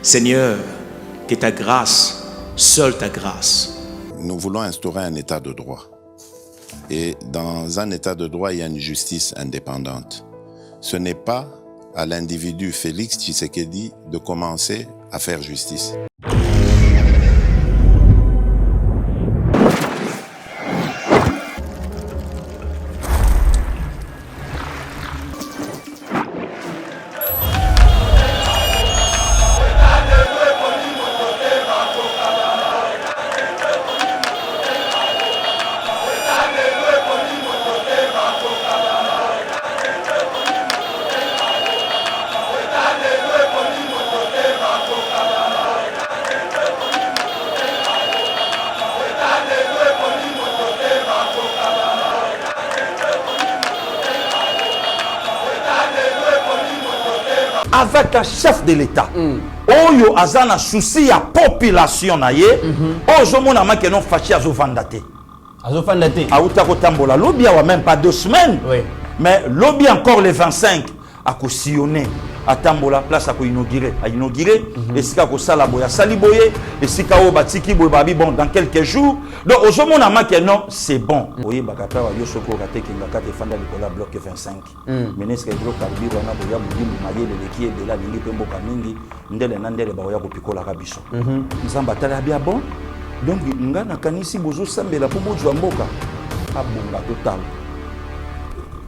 Seigneur, que ta grâce, seule ta grâce. Nous voulons instaurer un état de droit. Et dans un état de droit, il y a une justice indépendante. Ce n'est pas à l'individu Félix Tshisekedi de commencer à faire justice. Avec un chef de l'État, oyo azana souci ya population na ye, ojo mona ma que non fachi azo vandate. Azo vandate. Auta ko tambola lobby wa même pas 2 semaines. Oui. Mais lobby encore les 25 a ko sillonner. Atambola place à inaugurer, et si ka ko sala boya sali boye, et si ka o batiki boy babi bon dans quelques jours. Donc ojo mona ma que non, c'est bon. Oye bakata wa yo soko kate kinga kate fanda likola bloc 25. Ministre de Caribiro na boya mudimu mayele leki de la lingi pembo kamingi ndele na ndele ba ya ko pikola kabiso. Nzamba tala bia bon. Donc nga na kanisi bozo sambela po bozo mboka. Abonga total.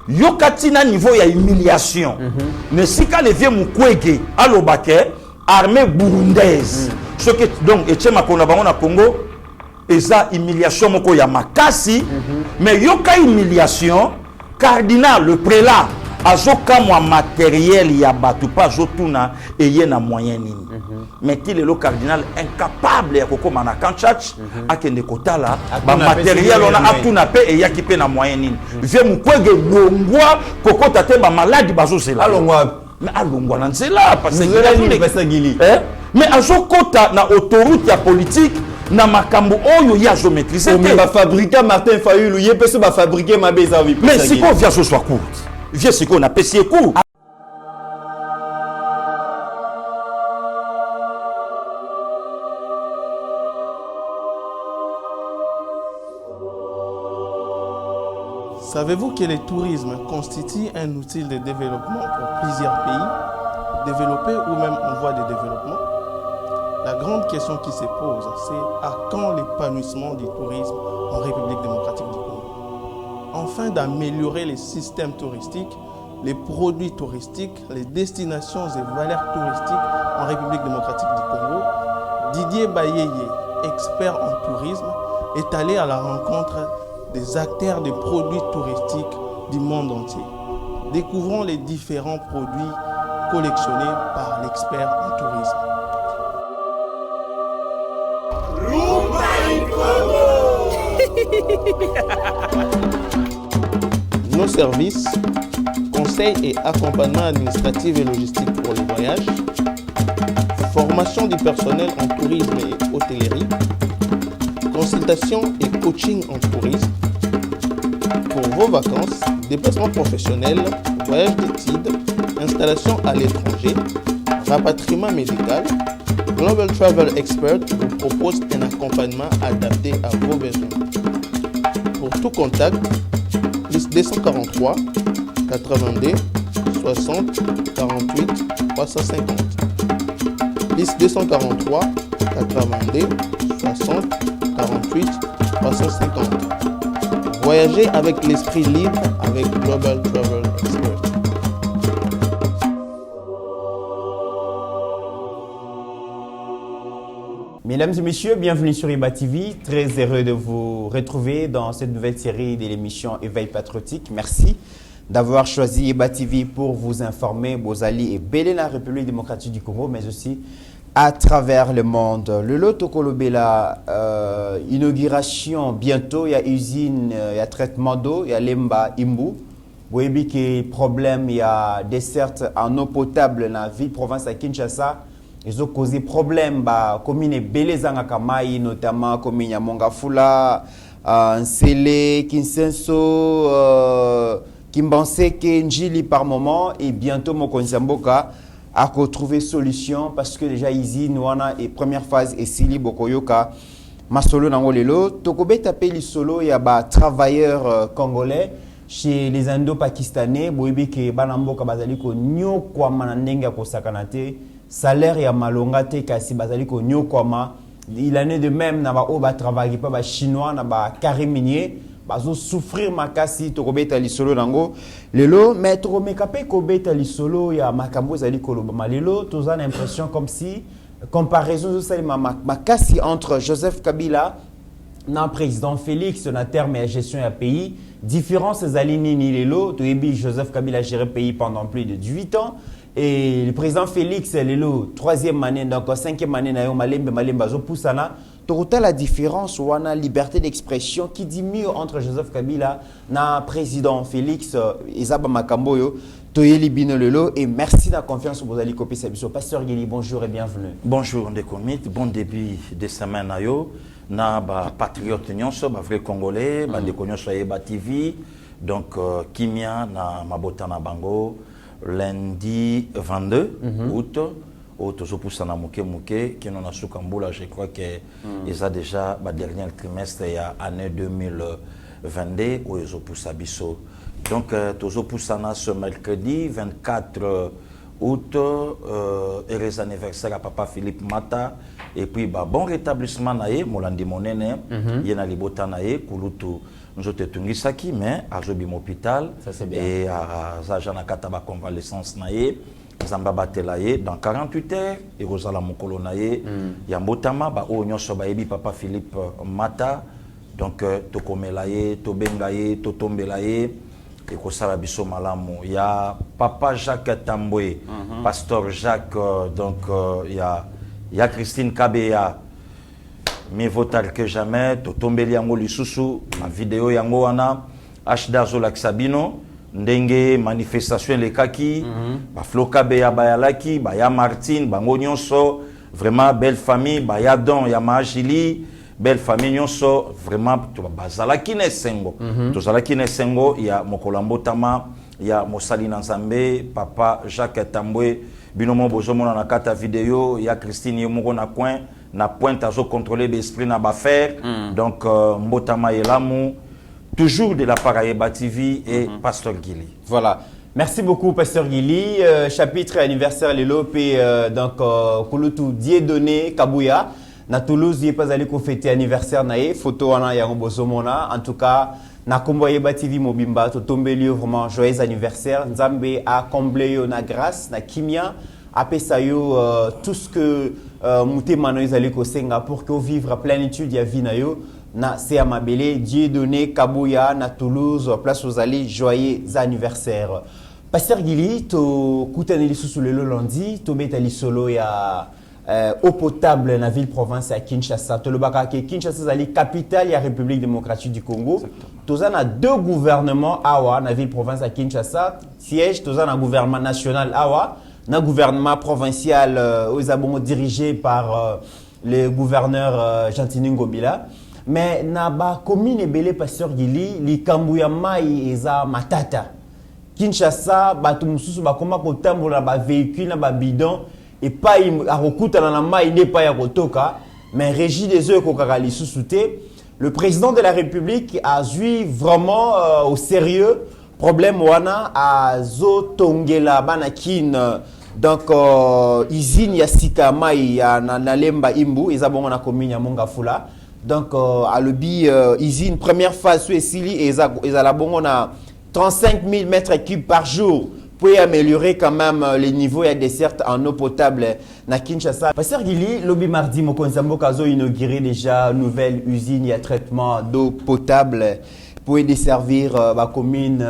Yokatina niveau ya humiliation. Mais si quand les vieux Mukwege alobake armée burundaise. Ce que donc etchema kona bango na Congo eza humiliation moko ya makasi. Mais yoka humiliation cardinal le prélat azoka mwa matériel ya batu pas zotuna eye na moyen nini. Mais qu'il est le cardinal incapable ya kokoma na kanchach akende kotala ba matériel on a atuna pe e yakipe na moyen nini. Vie Mukwege longwa kokota te ba maladi bazosela. Alongwa mais alongwa na nzela parce que mais azokota na autoroute ya politique na makambo oyo ya zo maîtriser. Mais ba fabriquer Martin Fayulu yepeso ba fabriquer mabeza wi. Mais si ko via so soit court. Vie ce qu'on a payé court. Savez-vous que le tourisme constitue un outil de développement pour plusieurs pays, développés ou même en voie de développement? La grande question qui se pose, c'est à quand l'épanouissement du tourisme en République démocratique du Congo? Afin d'améliorer les systèmes touristiques, les produits touristiques, les destinations et valeurs touristiques en République démocratique du Congo, Didier Bayeye, expert en tourisme, est allé à la rencontre des acteurs des produits touristiques du monde entier. Découvrons les différents produits collectionnés par l'expert en tourisme. Nos services, conseils et accompagnement administratif et logistique pour les voyages, formation du personnel en tourisme et hôtellerie, consultation et coaching en tourisme. Pour vos vacances, déplacements professionnels, voyages d'études, installation à l'étranger, rapatriement médical, Global Travel Expert vous propose un accompagnement adapté à vos besoins. Pour tout contact, plus 243 82 60 48 350. Plus 243 82 60 48 350. Voyagez avec l'esprit libre avec Global Travel Expert. Mesdames et messieurs, bienvenue sur Iba TV. Très heureux de vous retrouver dans cette nouvelle série de l'émission Éveil patriotique. Merci d'avoir choisi Iba TV pour vous informer, vos alliés et belé la République démocratique du Congo, mais aussi à travers le monde. Le Loto Kolobela, inauguration bientôt, il y a usine, il y a traitement d'eau, il y a Lemba Imbu. Vous voyez qu'il y a problème, il y a desserte en eau potable dans la ville province à Kinshasa. Ils ont causé problème, commune Belezanga Kamai, notamment commune Mongafula, Nsele, Kinsenso, Kimbanseke, Njili par moment, et bientôt Mokonsamboka. à trouver solution parce que déjà ici nous on a et première phase et sili bokoyoka masolo nango lelo tokobe taper li solo ya ba travailleurs congolais chez les indo-pakistanais boyebi ke bana mboka bazali ko nyokwa manandenge ko sakanate salaire ya malonga te kasi bazali ko nyokwa. Il en est de même na ba o ba travailler pas ba chinois na ba carré minier bazo souffrir makasi to kobeta lisolo nango lelo mais to mekape kobeta lisolo ya makambo zali koloba malelo toza l'impression comme si comparaison ça makasi entre Joseph Kabila na président Félix na terme et gestion ya pays différence zali nini lelo to yebi Joseph Kabila géré pays pendant plus de 18 ans et le président Félix lelo troisième année donc cinquième année na yo malembe zo poussana. Total la différence ou la liberté d'expression qui dit mieux entre Joseph Kabila na président Félix Ezaba Makamboyo Toyeli Binolelo et merci de la confiance pour vous allez copier sa biso. Pasteur Guili, bonjour et bienvenue. Bonjour Ndekomit, bon début de semaine à yo na ba patriote nyonso ba vrai congolais ba ndeko nyonso Eba TV donc Kimia na mabota na bango lundi 22 août. Autosopusana muke qui nous a soukambula, je crois que ils a déjà le dernier trimestre il y a année 2022 où ils ont poussé biso. Donc tosopusana ce mercredi 24 août heureux anniversaire à papa Philippe Mata et puis bon rétablissement naé molandi monene yena libota naé kulutu nzote tungisaki mais azobi hôpital et à Zajana Kataba convalescence naé Zamba batelaye dans 48 heures et Rosala Mokolonaye Yambotama ba o nyonso ba ebi papa Philippe Mata donc tokomelaye tobengaye totombelaye et ko sala biso malamu ya papa Jacques Tambwe pasteur Jacques donc ya Christine Kabeya mieux vaut tard que jamais totombeli yango lisusu ma vidéo yango wana Ashda Zolaksabino ndenge manifestation le kaki ba Floka Beya bayalaki ba ya Martine bango nyonso vraiment belle famille ba ya Don ya Majili belle famille nyonso vraiment to bazalaki ne sengo to zalaki ne sengo ya Mokolambo Tama ya Mosali Nzambe papa Jacques Tambwe binomo bozomona na kata vidéo ya Christine yomoko na coin na pointe azo contrôler l'esprit na ba faire donc Mbotama Elamu toujours de la part Eba TV et Pasteur Guili. Voilà. Merci beaucoup, Pasteur Guili. Chapitre anniversaire Lelo, donc, Kouloutou Dieudonné Kabouya. Na Toulouse, il n'y a pas allé fêter anniversaire nae. Photo wana yango bozomona. En tout cas, na kombo Eba TV Mobimba, to tombe lieu vraiment joyeux anniversaire. Nzambe a comblé yo na grâce, na kimia. Apesayo tout ce que Mouté Manoïs allé kosenga pour que vivre à plénitude ya vie na yo. Na c'est à Mabélé, Dieudonné Kabouya, na Toulouse, place aux allées, joyeux anniversaire. Pasteur Guili, to koutaneli sous le lundi, to betali solo ya eau potable na ville province à Kinshasa. To le baka ke Kinshasa zali capitale ya République démocratique du Congo. Toza na deux gouvernements awa na ville province à Kinshasa, siège toza na gouvernement national awa, na gouvernement provincial aux dirigé par le gouverneur Jantini Ngobila. Mais na ba commune ebele Pasteur Guili likambu ya mai eza matata. Kinshasa batu mususu bakoma kotambola ba véhicule na ba bidon et pas akokuta na mai ne pas ya kotoka mais régie des eaux kokaka lisusu te. Le président de la République a joué vraiment au sérieux problème wana azo tongela banakin donc usine ya sika mai ya na lemba imbu eza bongo na commune ya Mongafula. Donc, à l'obi, usine, première phase, sous Essili, et à la bonne, on a 35 000 mètres cubes par jour pour améliorer quand même les niveaux et dessertes en eau potable na Kinshasa. Pasteur Guili, lobby mardi, Mokonzambo Kazo inauguré déjà une nouvelle usine à traitement d'eau potable pour desservir la commune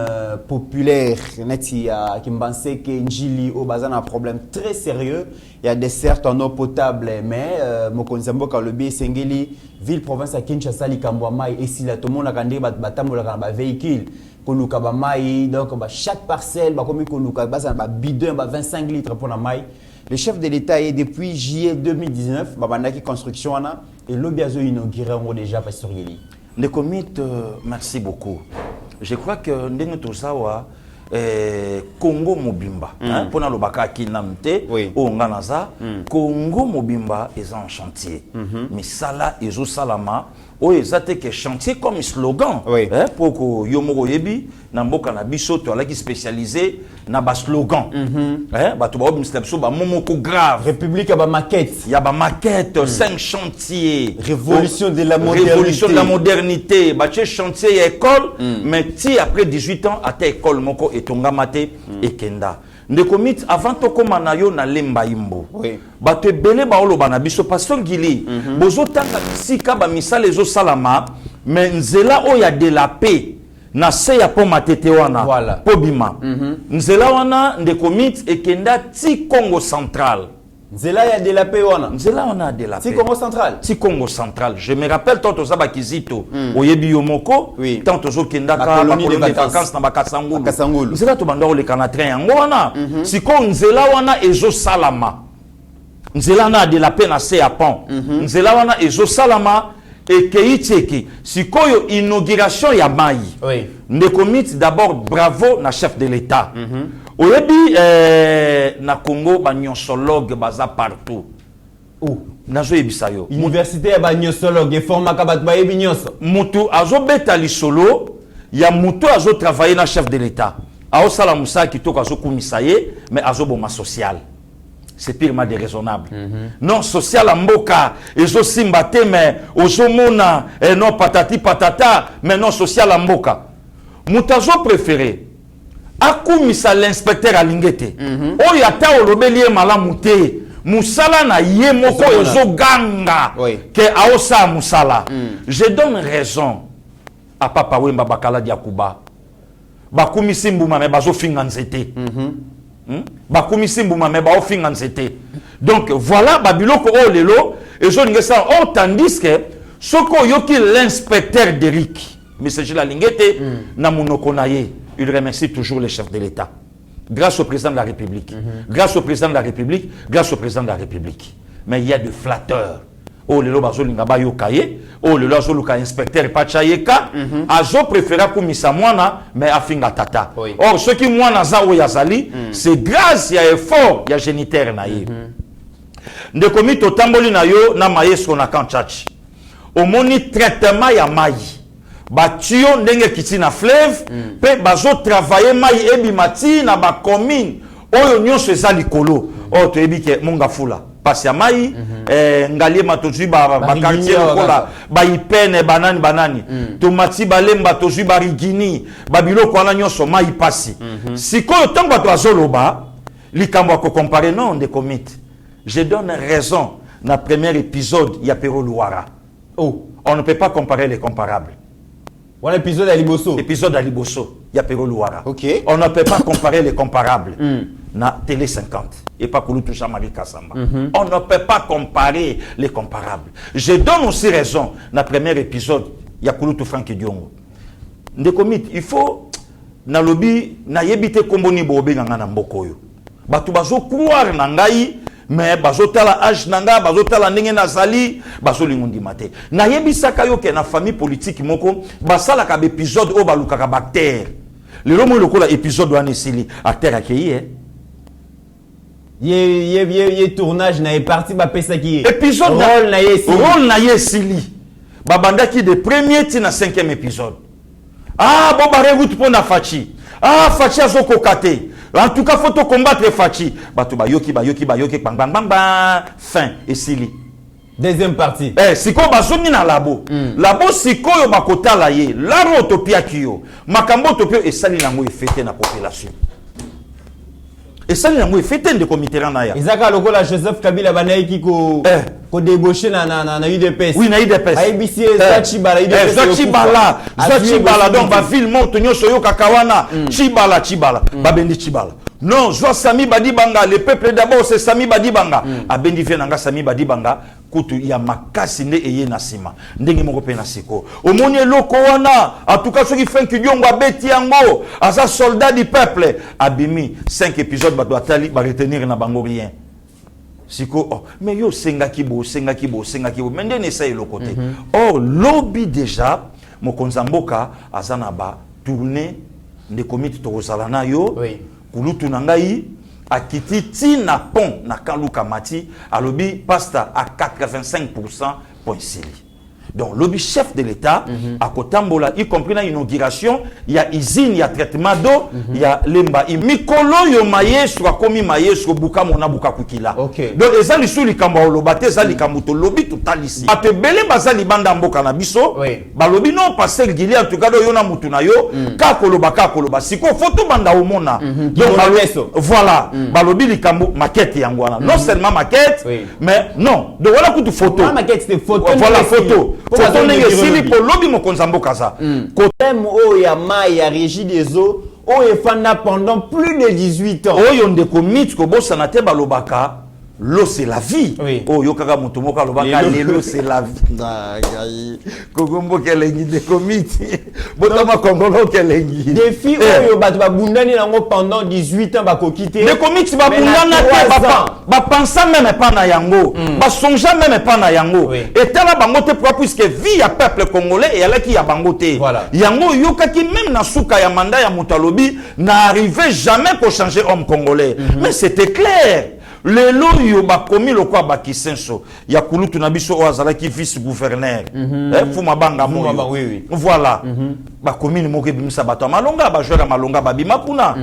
populaire. Neti à Kimbanse que Njili au bazan a un problème très sérieux. Il y a des certes en eau potable, mais Mokonzambo Kalobi Sengeli ville province à Kinshasa likambo mai et si la tout le monde a gagné batambola ba véhicule koluka ba mai donc chaque parcelle ba comme koluka ba bidon ba 25 litres pour la mai. Le chef de l'État est depuis juillet 2019 babandaki construction wana et l'obiazo inauguré déjà Pasteur Guili. Le comité, merci beaucoup. Je crois que Ndenge Tosawa, Congo Mobimba pona lobaka kinamte Oui. o nganaza Congo Mobimba est en chantier mais sala ezo salama o ezate que chantier comme slogan Oui. pour que yomoko yebi na mboka na biso to alaki spécialisé na ba slogan bato ba obimisa biso ba momoko grave République à maquette. il y a ba maquette 5 chantiers Révolution de la modernité. Révolution de la modernité bache chantier et école mais ti après 18 ans à ta école moko etongamate ekenda ndeko mit avant to koma na yo na lemba imbo Oui. bato ebele baoloba na biso pasteur Gili bozotanga bisika bamisala ezosalama mais nzela oyo ya de la paix na se ya po matete wana Voilà. po bima nzela wana ndeko mit ekenda ti Congo central Zela ya de la paix wana. nzela wana de la Si paix Congo central. ti Congo central je me rappelle tant oza bakizito oyebi yo moko Oui. tant ozokendaka Bakolonie de bakolonie de vacances. vacances na bakasangulu Bakasangulu. nzela tobanda koleka na train yango wana sikoyo nzela wana ezosalama nzela wana de la paix na se ya pont nzela wana ezosalama ekei ti eke sikoyo inauguration ya mai Oui. ndeko mit d'abord bravo na chef de l'état oyebi na Congo banyonsologue baza partout Où? nazoyebisa yo Université ya banyosologue formaka bato bayebi nyonso. mutu azobeta lisolo ya mutu azotravaille na chef de l'état aosala mosala kitoko azokumisa ye mais azoboma social c'est purement déraisonnable non social ya mboka ezosimba te mais ozomona non patati patata mais non social ya mboka mutu azopréféré akumisa l'inspecteur alingi te oyo ata olobeli ye malamu te musala na ye moko ezoganga Oui. ke aosala musala je donne raison à papa Wemba Bakala Diakuba bakumisi mbuma me bazofinga nzete bakumisi mbuma me baofinga nzete donc voilà babiloko oyo lelo ezolinga ça or tandis que soko yoki l'inspecteur d'Eric monsieur Gilles Alingete na munoko na ye il remercie toujours le chef de l'État grâce au président de la République grâce au président de la République grâce au président de la République mais il y a de flatteurs oh lelo bazolinga bayoka ye oh lelo azoluka inspecteur pachayeka azo préféra kumisa mwana mais afinga tata Oui. or ceux qui mwana za oyo azali c'est grâce ya effort ya géniteur na ye ndeko mi totamboli na yo na maestro na Kanchachi omoni traitement ya mai batio ndenge kiti na fleuve pe bazo travailler mai ebimati na ba commune oyo nyonso eza likolo oyo toyebi ke monga fula pasi ya mai ngalie matozwi ba quartier lokola ba ipene banani tomati balemba tozwi ba rigini babiloko wana nyonso mai pasi sikoyo ntango bato azoloba likambo ya kocompare non de komite je donne raison na premier épisode ya Pero Luara Oh. on ne peut pas comparer les comparables Voilà l'épisode à Liboso. épisode à Liboso ya Pero Luara Ok. on ne peut pas comparer les comparables na Télé 50 et pas Kouloutou Jean-Marie Kassamba on ne peut pas comparer les comparables je donne aussi raison na premier épisode ya Kouloutou Frank Diongo ndekomite il faut na lobi na yebite komboni bobenga na mbokoyo batu bazo croire na ngai mais bazotala âge nanga bazotala ndenge nazali bazolingondima te nayebisaka yo ke na famille politique moko basalaka baépisode oyo balukaka baacteur lelo moi lokola épisode wana esili acteur akei Ye tournage na parti ba pesa ki. épisode rôle na ye esili babandaki de premier ti na 5e épisode bon bareroute mpo na Fachi Fachi azokoka te en tout cas faut to combattre Fachi bato bayoki bang fin esili Deuxième partie. sikoyo bazongi na labo labo sikoyo bakotala ye laro otopiaki yo makambo otopio esali nango efete na population esali nango efete ndeko Mitterrand na ya Ezaka lokola Joseph Kabila banaiki ko débaucher na UDPS. oui na UDPS IBC Zachibala UDPS. Zachibala donc ba ville monte nyonso yo kakawana Chibala babendi Chibala non Joa Sami Badibanga le peuple d'abord c'est Sami Badibanga abendi venanga Sami Badibanga kutu ya makasi nde eye na sima ndenge moko pe na siko omoni eloko wana en tout cas ceux qui font que Diongo abeti yango asa soldat du peuple abimi 5 épisodes bato atali ba retenir na bango rien siko mais yo sengaki bo mais ndene esa eloko te or lobby déjà mokonza mboka azana ba tourner ne komiti tokozala na yo oui. kulutu na ngai akiti tina pont na Kaluka Mati alobi pasta à 85% point sili. Donc le chef de l'État à Kotambola, y compris dans l'inauguration, il y a usine, il y a traitement d'eau, il y a lemba. Mikolo yo maye soit komi maye soit buka mona buka kukila. Okay. Donc les gens lisou likamba olobate, les likamuto lobby tout à l'ici. A te belé basa libanda mboka na biso. Balobi non passer gili en tout cas do yona mutu na yo. Ka koloba siko photo banda omona. Donc voilà. Balobi likambo maquette yangwana. Non seulement maquette, mais non. Donc voilà kutu photo. Maquette c'est photo. Voilà photo. Photo n'est sili pour lobby mo konzambo kaza. Côté o ya mai ya régie des eaux, o efanda pendant plus de 18 ans. O yonde ko mit ko bossa na te balobaka. L'eau c'est la vie. Oui. Oh yokaka mutumoka lobaka l'eau c'est la vie. Kogombo kelengi de komiti. Botama kongolo kelengi. Défi oyo bato babundani nango pendant 18 ans bakokite. De komiti babundana te ba pensa même pas na yango. Ba sonja même pas na yango. Et tala bango te pourquoi puisque vie ya peuple congolais et ala ki ya bango te. Voilà. Yango yokaki même na suka ya manda ya Mutalobi n'arrivait jamais pour changer homme congolais. Mais c'était clair. Le loyo ba komi lo kwa ba kisenso ya kulutu na biso ozala ki vice gouverneur fuma banga mo voilà ba komi ni moke bimisa bato malonga ba joueur malonga ba bima kuna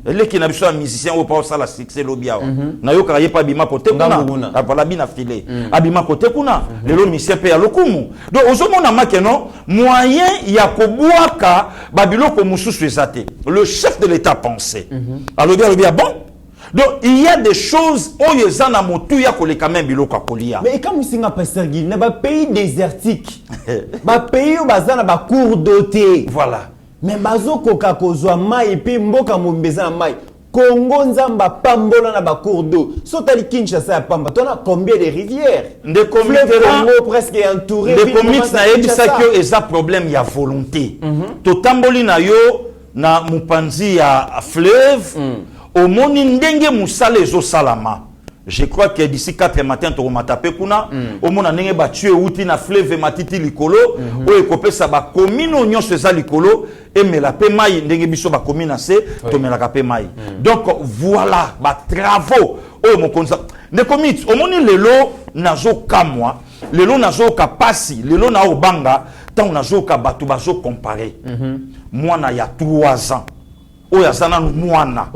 eleki na biso ya musicien o pa sala succès lobia na yo ka yepa bima kote kuna voilà bina filé abima kote kuna le lo musicien pe ya lokumu donc ozomona makeno moyen ya kobwaka ba biloko mususu ezate le chef de l'état pensait alors bien bon. Donc il y a des choses où ils ont motu ya koleka même biloko kolia. Mais comme singa pasteur Guy, na ba pays désertique. Ba pays où bazana ba cours doté. Voilà. Mais bazo koka kozwa mai pe mboka mombeza mai. Congo nzamba pambola na ba cours d'eau. Sotali Kinshasa ya pamba. Tona combien de rivières? De comités Congo presque entouré. De comités na ebisa que eza problème ya volonté. To tamboli na yo na mupanzi ya fleuve. Au moni ndenge musale zo salama. Je crois que d'ici 4 matin to matape kuna au mona ndenge ba tuer outi na fleuve matiti likolo o ekopesa ba komino nyonso eza likolo et me la pe mai ndenge biso ba komina se to me la ka pe mai. Donc voilà ba travaux o mo konza ne komit au moni lelo nazo kamwa lelo nazo ka pasi lelo na obanga tant nazo ka batu bazo comparer. Moi na ya 3 ans o ya sana mwana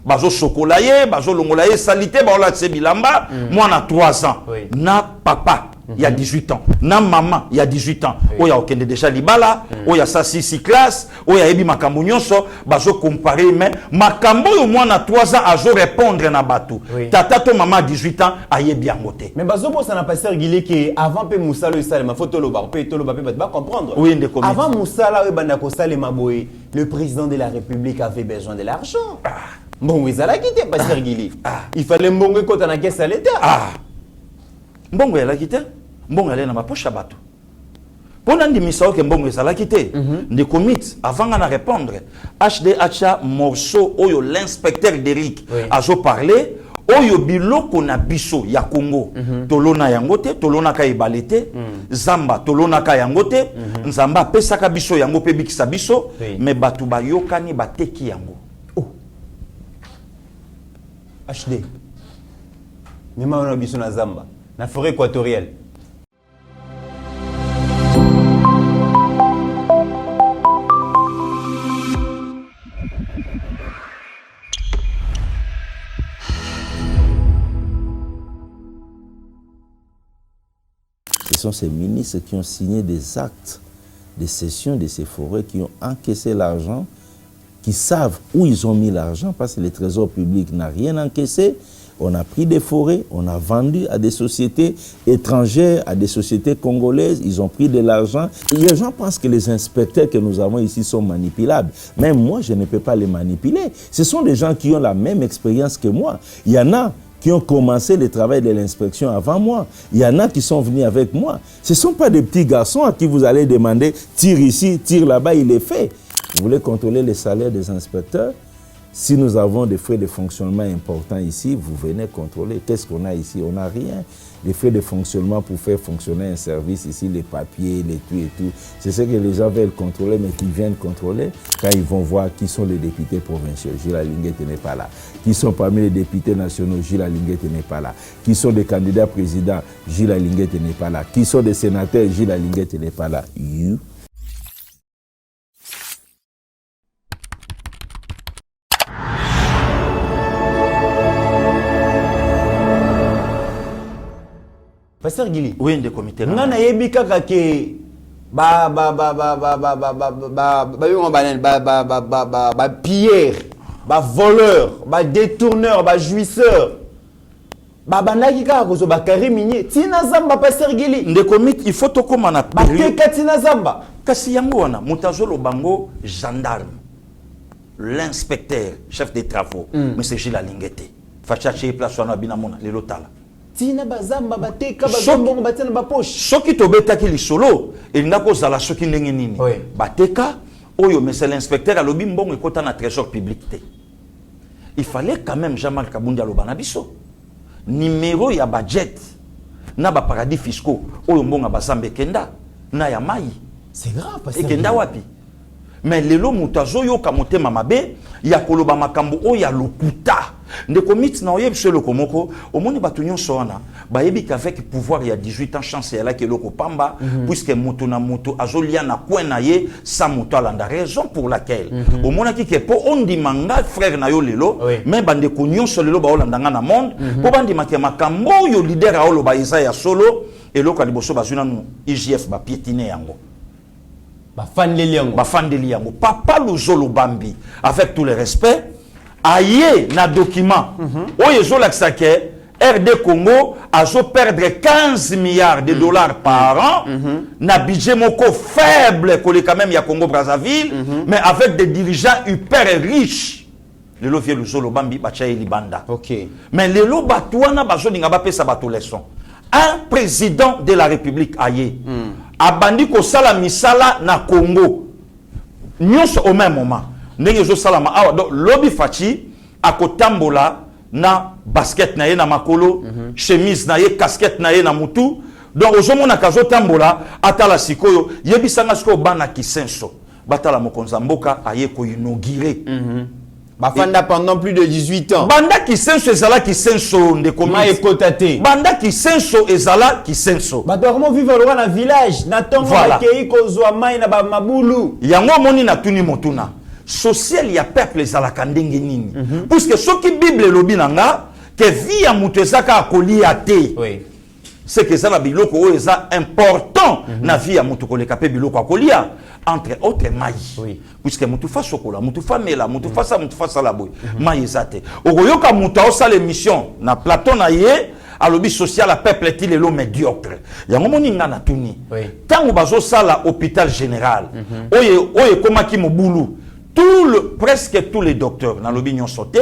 bazo sokolaye bazo longolaye salité ba ola tse bilamba mwana 3 ans na papa il y a 18 ans na maman il y a 18 ans o ya okende déjà libala o ya sa 6 classe o ya ebi makambo nyonso bazo comparer mais makambo yo mwana 3 ans azo répondre na batu tata to maman 18 ans ayebi yangote mais bazo bossa na pasteur Guilé que avant pe musala yo salema photo loba pe toloba pe ba comprendre oui ndeko avant musala yo banda ko salema boye le président de la République avait besoin de l'argent. Bon, ils allaient quitter pasteur Guilé. Il fallait mbongo kota na caisse à l'état. Mbongo yala quitter mbongo yala na ma poche bato. Pendant ndimisa que mbongo yala quitter de commit avant na répondre HD acha morceau oyo l'inspecteur d'Eric azo parler oyo biloko na biso ya Congo tolona yangote tolona ka ibalete zamba tolona ka yangote nzamba pesaka biso yango pe bikisa biso mais batu bayokani bateki yango HD Mima on a biso na zamba na forêt équatoriale. Ce sont ces ministres qui ont signé des actes de cession de ces forêts, qui ont encaissé l'argent, qui savent où ils ont mis l'argent, parce que le trésor public n'a rien encaissé. On a pris des forêts, on a vendu à des sociétés étrangères, à des sociétés congolaises, ils ont pris de l'argent. Les gens pensent que les inspecteurs que nous avons ici sont manipulables. Même moi, je ne peux pas les manipuler. Ce sont des gens qui ont la même expérience que moi. Il y en a qui ont commencé le travail de l'inspection avant moi. Il y en a qui sont venus avec moi. Ce ne sont pas des petits garçons à qui vous allez demander, tire ici, tire là-bas, il est fait. Vous voulez contrôler les salaires des inspecteurs? Si nous avons des frais de fonctionnement importants ici, vous venez contrôler. Qu'est-ce qu'on a ici? On n'a rien. Les frais de fonctionnement pour faire fonctionner un service ici, les papiers, les tout et tout. C'est ce que les gens veulent contrôler, mais qu'ils viennent contrôler quand ils vont voir qui sont les députés provinciaux. Gilles Alinguet n'est pas là. Qui sont parmi les députés nationaux, Gilles Alinguet n'est pas là. Qui sont des candidats présidents, Gilles Alinguet n'est pas là. Qui sont des sénateurs, Gilles Alinguet n'est pas là. You. Pasteur Gili. Oui, des comités. Non, na yebi kaka ke pilleur, voleur, détourneur, jouisseur. Bandaki kaka kozo Karimini. Tina Zamba Pasteur Gili. Des comités, il faut tout comme on a période. Tina Zamba. Kasi yango wana Moutazolo Bango gendarme. L'inspecteur, chef des travaux, mais c'est Gilles Alinguet. Fachache place wana binamona le lotala. Tina bazamba bateka bazombo batena ba poche. Soki tobetaki lisolo elinga kozala soki ndenge nini. Bateka oyo mais c'est l'inspecteur alobi mbongo ekota na trésor public te. Il fallait quand même Jean-Marc Kabundi aloba na biso. Numéro ya budget na ba paradis fiscaux oyo mbongo bazambe kenda na ya mai. C'est grave parce que kenda wapi. Mais lelo mutazo yo kamotema mabe ya koloba makambo o ya lokuta ndeko mit na oyeb selo komoko omoni batunyo soana bayebi qu'avec pouvoir il y a 18 ans chance ya la ke loko pamba puisque moto na moto azolia na kwena ye sa moto alanda raison pour laquelle omona ki ke po ondi manga frère na yo lelo mais bande ko nyonso lelo ba olanda na monde po bandi makema makambo yo leader a olo ba Isaiah solo eloko liboso bazuna no IGF ba piétiner yango Bafandeli yango. Papa Luzolo Bambi, avec tout le respect, aïe na document. Oyezo l'aksake, RD Congo a perdre 15 milliards de dollars par an. Na budget moko faible collé quand même ya Congo Brazzaville, mais avec des dirigeants hyper riches. Le lovier Luzolo Bambi bachaye libanda. OK. Mais le lo batouana bazo ninga ba pesa bato leçon. Un président de la République aïe. Abandi ko sala misala na Congo nyonso au même moment ndenge zo sala ma awa donc lobi fachi akotambola na basket na ye na makolo chemise na ye casquette na ye na mutu donc ozomona kazo tambola atala sikoyo yebisanga siko bana kisenso batala mokonza mboka aye ko inaugurer Bafanda pendant plus de 18 ans. Banda Kisenso ezala Kisenso ndeko ekotate. Banda Kisenso ezala Kisenso. Bato vraiment vivre dans le village. Natongo voilà. Akei kozwa mai na ba mabulu. Yango moni na tuni motuna. Social ya peuple ezala kandenge nini. Puisque soki Bible lobi nanga que vie ya mutu ezaka akolia te. Oui. C'est que ça la biloko o eza important na vie ya mutu koleka pe biloko akolia. Entre autres maï. Oui. Puisque mutu fa sokola, mutu fa mela, mutu fa sa, mutu fa salaboy. Maï ezate. Okoyoka mutu osa l'émission na plateau na ye, alobi social à peuple est-il lo médiocre. Yango moni nga na tuni. Tango bazo sala hôpital général. Oye komaki mobulu. Presque tous les docteurs na lobi nyon sauté,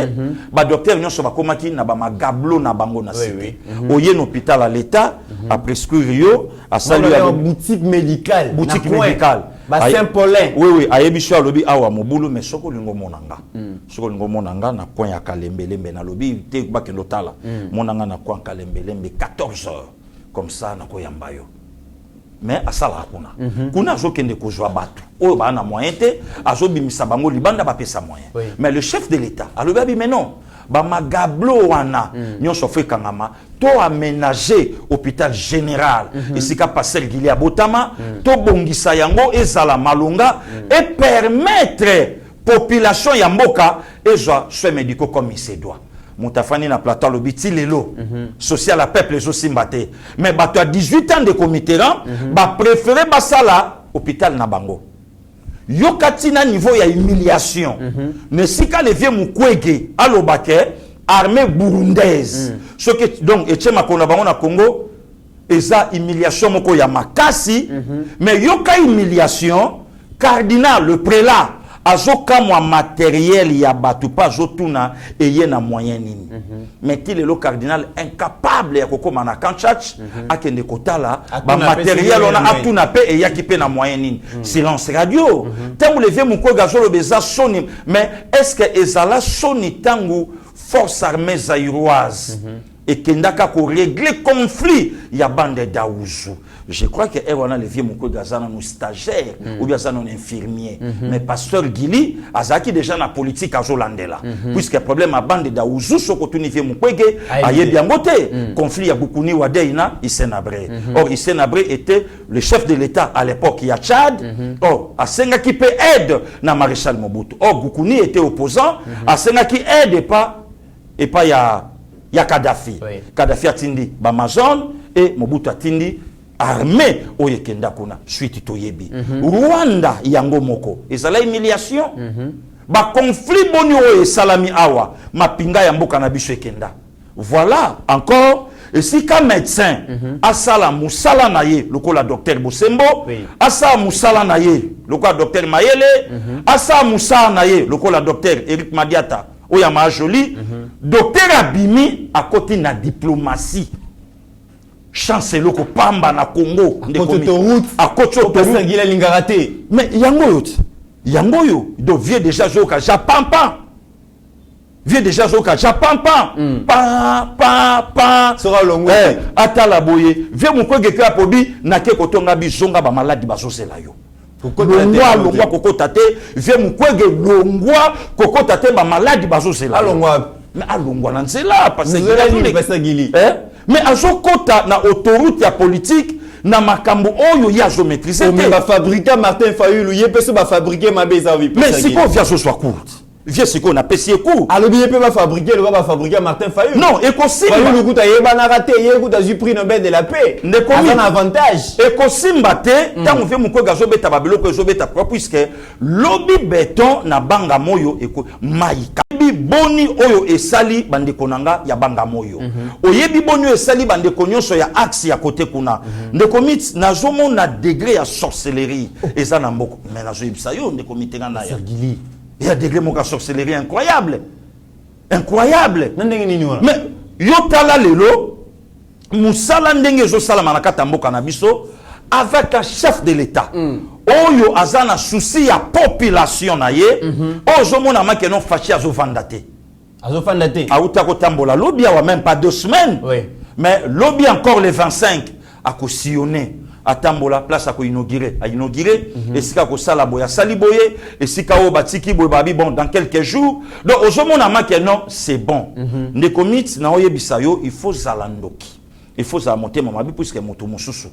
ba docteur nyon so ba komaki na ba magablo na bango na cité. Oye hôpital à l'état a prescrire yo a saluer boutique médicale. Boutique médicale. Ba Saint-Paulin. Oui, ayebiso alobi awa mobulu mais soko lingo monanga. Soko lingo monanga na coin ya Kalembelembe na lobi te ba ke lotala. Monanga na coin Kalembelembe 14 heures. Comme ça na koyamba yo. Mais à ça là kuna zo kende ko joa batu o ba na moyen te azo bimisa bango libanda ba pesa moyen mais le chef de l'état alobi mais non ba magablo wana nyonso fe kangama to aménager hôpital général esika passer Gilia Botama to bongisa yango ezala malunga et permettre population ya mboka ezwa soins médicaux comme il se doit. Moutafani na plateau le biti lelo social à peuple les aussi mbaté mais bato à 18 ans de comité ba préférer basala hôpital na bango yokati na niveau ya humiliation ne sika le vieux mukwege alobake armée burundaise ce que donc etchema kona bango na Congo eza humiliation moko ya makasi mais yoka humiliation cardinal le prélat azokamwa matériel ya bato pa azotuna eye na moyen nini. Mais ti le cardinal incapable ya kokoma na Kanchach akende kotala ba matériel on a atuna pe eyaki pe na moyen nini. Silence radio. Tangu levier moko gazolo beza soni, mais est-ce que ezala soni tangu force armée zaïroise et kendaka ko régler conflit ya bande daouzu. Je crois que on a le vieux moko gazana nous stagiaire ou bien ça non infirmier. Mais pasteur Gili azaki déjà na politique à Zolandela. Puisque problème à bande daouzu soko tuni vieux moko aye bien moté. Conflit ya Bukuni Wadeina Isenabre. Or Isenabre était le chef de l'État à l'époque ya Tchad. Or asenga qui peut aide na maréchal Mobutu. Or Bukuni était opposant, asenga qui aide et pas ya Kadhafi. Kadhafi atindi Bamazon et Mobutu atindi armée oyekenda kuna suite toyebi. Rwanda yango moko ezala humiliation. Ba conflit boni oye salami awa mapinga ya mboka na biso ekenda. Voilà encore et si ka médecin asala musala na ye lokola docteur Bosembo, asala musala na ye lokola docteur Mayele, asala musala na ye lokola docteur Eric Madiata oya ma joli, docteur Abimi à côté na diplomatie. Chancelo ko pamba na Congo à côté de route à côté de Gila Lingarate. Mais yango yo do vieux déjà zoka Japon pa vieux déjà zoka Japon pa sera longo atala boye vieux moko geka pobi na ke kotonga bizonga ba maladi bazosela yo longwa kokota te vieux moko ge longwa kokota te ba maladi bazosela alongwa mais alongwa na nzela parce que mais azokota na autoroute ya politique na makambo oyo ya zo maîtriser te ba fabriquer Martin Fayulu yepeso ba fabriquer mabeza wi mais si ko via so soit courte via ce qu'on a payé court alors bien peut ba fabriquer le va fabriquer Martin Fayulu non et kosimba Fayulu kuta yeba na raté yekuta ju prix Nobel de la paix ne komi un avantage et kosimba te tant on fait mon ko gazo beta babelo ko zo beta puisque lobby béton na banga moyo et maïka boni oyo esali bande konanga ya banga moyo oyebi boni oyo esali bande konyoso ya axe ya côté kuna ndeko mit na zomo na degré ya sorcellerie eza na mboko mais na zo yebisa yo ndeko mitenga na ya Gili il y a degré moka sorcellerie incroyable ndenge nini wana mais yo tala lelo musala ndenge zo sala manakata mboka na biso avec un chef de l'État oyo azana souci ya population na ye ozomona make non fachi azovanda te auta kotambola lobby wa même pas 2 semaines mais lobby encore les 25 a sillonné atambola place a inauguré et sika ko sala boya sali boye et sika o batiki boye babi bon dans quelques jours donc ozomona make non c'est bon ne commit na oyebisa yo il faut zalandoki il faut za monter mamabi puisque moto mosusu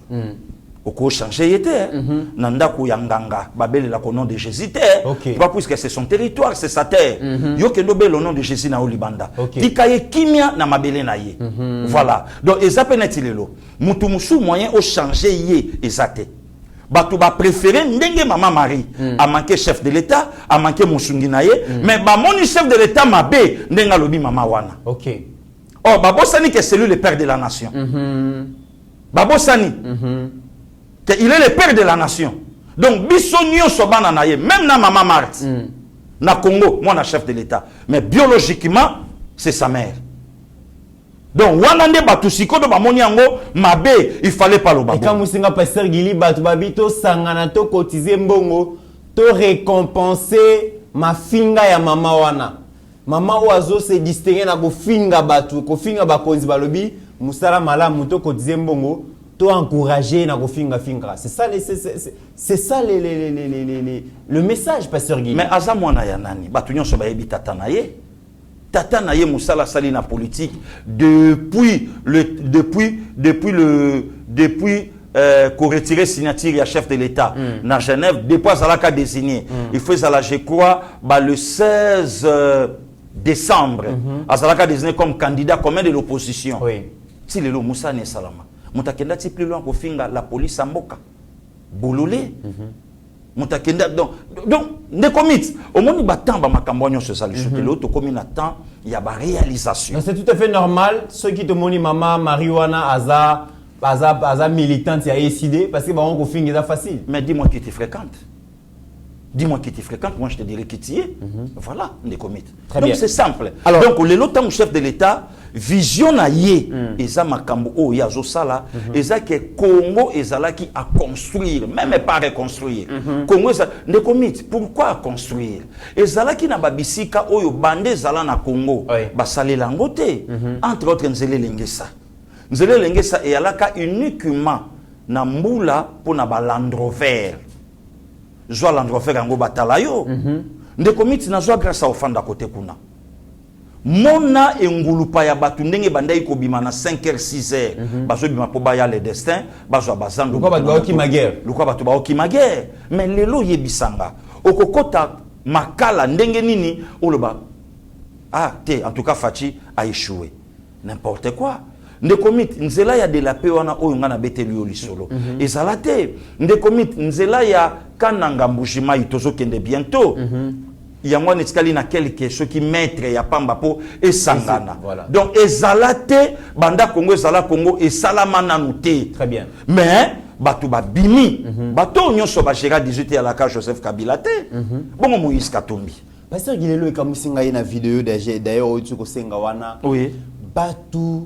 oko changer était nanda ko yanganga babele la nom de Jésus pas puisque c'est son territoire c'est sa terre yo kendo be le nom de Jésus na olibanda dikaye kimia na mabele na ye voilà donc ezapeneti lelo mutu musu moyen au changer ye ezate batu ba préféré ndenge maman Marie a manqué chef de l'État a manqué musungi na ye mais ba moni chef de l'État mabe ndenga lobi mama wana oh babosani que c'est lui le père de la nation babosani il est le père de la nation. Donc, bisonio sobana na ye, même na maman Marthe, na Congo, moi, na chef de l'État. Mais biologiquement, c'est sa mère. Donc, wanande batusiko do bamoni yango mabe, il fallait pas le babo. Et quand musinga pasteur Gili batu babito sangana to cotiser mbongo, to récompenser ma finga ya mama wana. Mama oazo se distinguer na ko finga batu, ko finga bakonzi balobi, musala malamu to cotiser mbongo. To encourager na kofinga finga c'est ça le message pasteur Guy mais azamwana ya nani batu nyonso ba yebi tata na ye musala sali na politique depuis qu'on retire signature ya chef de l'État na Genève depuis azalaka désigné il faut ça là je crois le 16 décembre azalaka désigné comme candidat commun de l'opposition si le Moussa ne salama mutakenda ti plus loin ko finga la police amboka bololé mutakenda donc ne commit au moni batamba ba makambo nyonso ça le chotelo to komi na temps il y a ba réalisation c'est tout à fait normal ceux qui te moni mama marijuana aza militante ya ECD parce que ba on ko finga ça facile mais dis-moi qui te fréquente Dis-moi qui tu fréquentes, moi je te dirai qui tu es. Voilà, Ndekomit. Très Donc bien. c'est simple. Alors, donc le lotant chef de l'État, vision na ye, eza makambo o ya zosala, eza que Congo ezala qui a construire, même pas reconstruire. Congo ezala, Ndekomit, pourquoi construire? Ezala qui na babisika oyo bande ezala na Congo, basale langote, entre autres nzele lengesa. Nzele lengesa et alaka uniquement na mbula pour na ba Land Rover. Joa Land Rover yango batala yo. Ndekomiti na joa grâce à ofanda côté kuna. Mona engulupa ya batu ndenge bandai ko bima na 5h 6h. Bazo bima po baya le destin, bazo bazando. Luka batu ki magere. Luka batu ba ki magere. Mais lelo yebisanga. Okokota makala ndenge nini oloba. Ah, en tout cas Fachi a échoué. N'importe quoi. Ndekomit nzela ya de la paix wana oyo ngana beteli yo lisolo ezala te ndekomit nzela ya kananga mbushima itozo kende bientôt yango netikali na quelque chose qui maître ya pamba po esangana donc ezala te banda Congo ezala Congo esalama nanu te. Très bien. Mais batu babimi bato nyonso ba gérer 18 ya la ka Joseph Kabila te bongo Moïse Katumbi. Pasteur Gilelo ekamusinga na vidéo d'ailleurs oyo tuko senga wana. Oui. Batu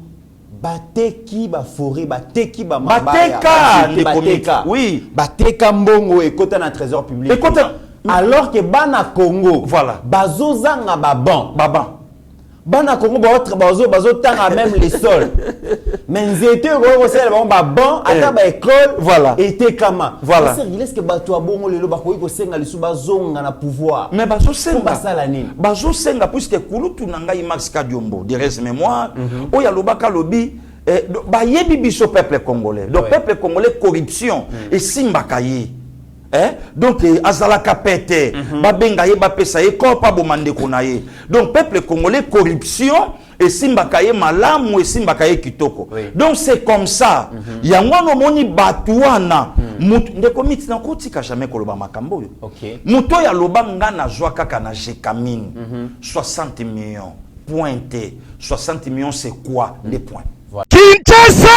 bateki ba forêt bateki ba mabaya bateka oui bateka mbongo ekota na trésor public ekota alors que bana Congo voilà bazozanga baban bana Congo bazotanga même les sols mais nzete ko sel ba ban ata ba école voilà etekama voilà est-ce que bato abongo lelo bakoyi ko senga lisu bazonga na pouvoir mais bazosenga basala nini bazosenga puisque kulutu na ngai Max Kadiombo de res mémoire oya lobaka lobi ba yebi biso peuple congolais donc peuple congolais corruption et simbaka ye donc azalaka pete babenga ye bapesa ye ko pa bomande kona ye donc peuple congolais corruption et simbaka ye malamu et simbaka ye kitoko donc c'est comme ça yango no moni batuana ndekomiti na kotika jamais koloba makambo yo muto ya loba ngana zwa kaka na jekamine 60 millions pointé 60 millions c'est quoi les points Kinshasa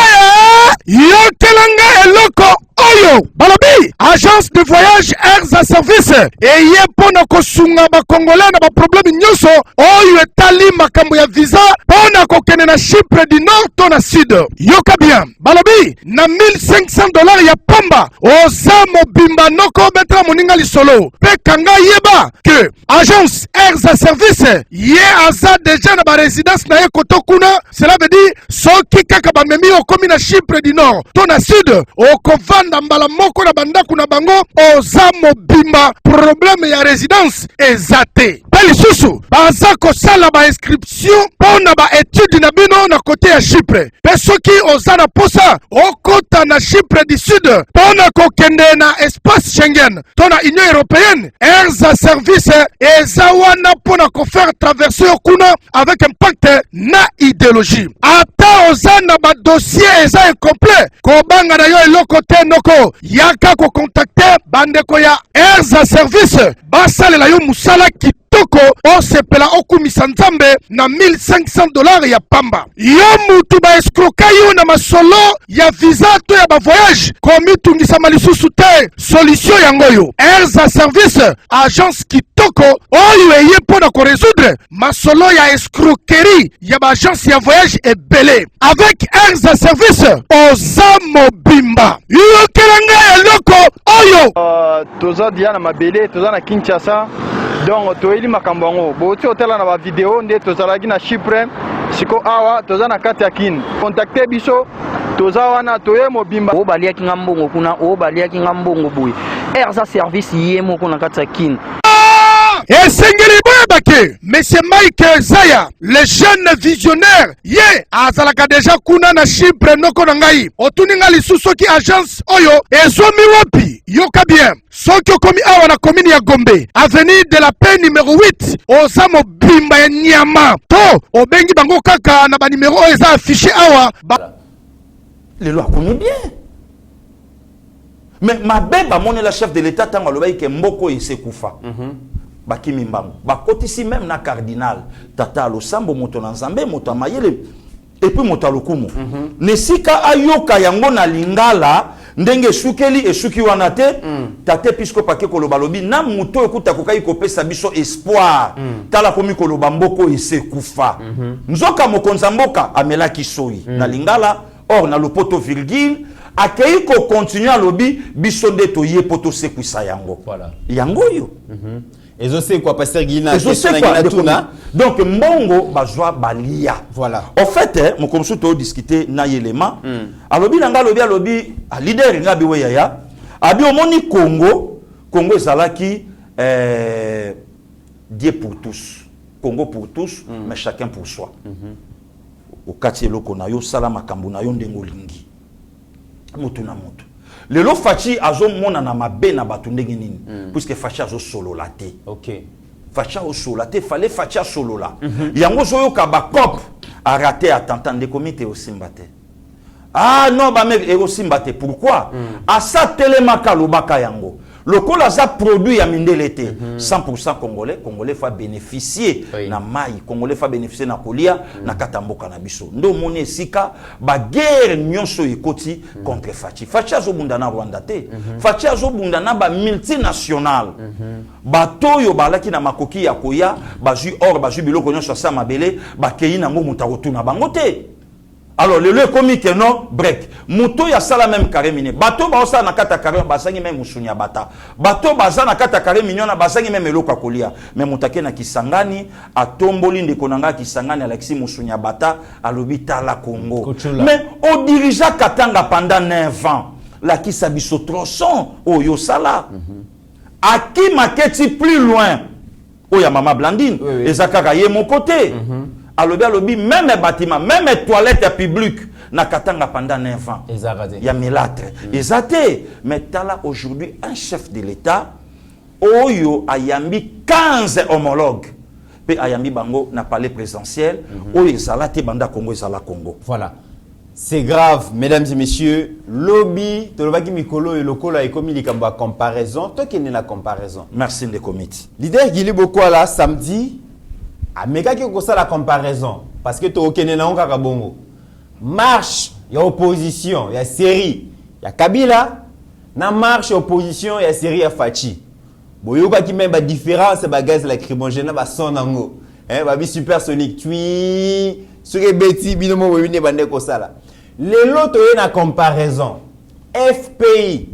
yokelanga eloko oyo balobi agence de voyage Air za service eye pona kosunga ba congolais na ba problème nyoso oyo etali makambo ya visa pona kokene na Chypre du Nord to na Sud yoka bien balobi na $1500 ya pamba oza mobimba noko metra moninga lisolo pe kanga yeba que agence Air za service ye aza déjà na ba résidence na ye kotokuna cela veut dire soki kaka ba memi okomi na Chypre du Nord to na Sud okovanda mbala moko na bandaku na bango oza mobimba problème ya résidence ezate peli susu baza kosala ba inscription pona ba étude na bino na côté ya Chypre pe soki oza na posa okota na Chypre du Sud pona kokende na espace Schengen to na Union Européenne Air za service eza wana pona ko faire traverser kuna avec impact na idéologie ata oza na ba dossier eza incomplet kobanga na yo eloko te noko yaka ko contacter bandeko ya Air za service basalela yo musala kitoko osepela okumisa nzambe na $1500 ya pamba yo mutu ba escroka yo na masolo ya visa to ya ba voyage komitungisa malisusu te solution yango yo Air za service agence kitoko oyo eye pona ko résoudre masolo ya escroquerie ya ba agence ya voyage ebele avec Air za service oza mobimba yokelanga eloko oyo toza dia na mabele toza na Kinshasa donc toyeli makambo yango boti otala na ba video nde tozalaki na Chypre siko awa toza na kati ya kin contacter biso toza wana toye mobimba o baliaki ngambongo kuna o baliaki ngambongo boye Air za service ye moko na kati ya kin esengeli boyebake monsieur Mike Zaya le jeune visionnaire ye azalaka deja kuna na Chypre noko na ngai otuninga lisusu soki agence oyo ezomi wapi yoka bien soki okomi awa na commune ya Gombe avenue de la paix numéro 8 oza mobimba ya nyama to obengi bango kaka na ba numéro oyo eza affiché awa les lois connaissent bien mais ma beba mon la chef de l'état tango lobai ke mboko isekufa bakimi mbango bakotisi même na cardinal tata losambo moto na nzambe moto amayele et puis moto alokumu nesika ayoka yango na lingala ndenge sukeli esuki wana te tate pisko pake koloba lobi na muto ekuta kokai kopesa biso espoir tala komi koloba mboko esekufa nzoka mokonza mboka amelaki soyi na lingala or na lopoto virgule akei ko continuer lobi biso nde toye poto sekwisa yango voilà yango yo et je sais quoi pasteur Guina donc mbongo bazwa balia voilà en fait mon comme to discuter na yelema alobi nanga alobi a leader ngabi we yaya abi omoni Congo ezalaki Dieu pour tous Congo pour tous mais chacun pour soi au quartier loko na yo sala makambo na yo ndengo lingi moto na moto lelo fachi azo mona na mabe na batu ndenge nini puisque fachi azo solo la te OK fachi azo solo la te fallait fachi solo la yango zo yo ka ba cop a raté attentant de comité au simbate ah non ba mec e au simbate pourquoi a sa telemaka lobaka yango lokola za produit ya mindele te 100% congolais fa bénéficier na mai congolais fa bénéficier na kolia na katamboka na biso ndo moni esika ba guerre nyonso ekoti contre fachi azobunda na Rwanda te fachi azobunda na ba multinational bato yo balaki na makoki ya koya bazui or bazui biloko nyonso sa mabele bakei nango mutakotuna bango te. Alors le lieu comique non break muto ya sala même carré miné bato ba osa na kata carré basangi même musunya bata bato baza na kata carré mignon na basangi même eloka kolia mais mutake na Kisangani atomboli ndeko nanga Kisangani Alexis musunya bata alobita la Congo mais au dirigea Katanga pendant 9 ans la kisabiso tronçon oyo sala aki maketi plus loin oya mama Blandine ezakaka ye mon côté alobi même bâtiment même toilette publique na Katanga pendant 9 ans il y a milâtre ezate mais tala aujourd'hui un chef de l'État oyo ayambi 15 homologues pe ayambi bango na palais présidentiel oyo ezalate banda Congo ezala Congo voilà c'est grave mesdames et messieurs lobby tolobaki mikolo et lokolo ekomi likambo comparaison to kene na comparaison merci de comité leader Guili Bokola samedi ameka ki kosa la comparaison parce que to okene na onka kabongo marche ya opposition ya série ya Kabila na marche opposition ya série ya Fachi boyoka ki même ba différence ba gaz lacrymogène ba sonango ba bi supersonique tui soke beti binomo webine bande kosala lelo to na comparaison FPI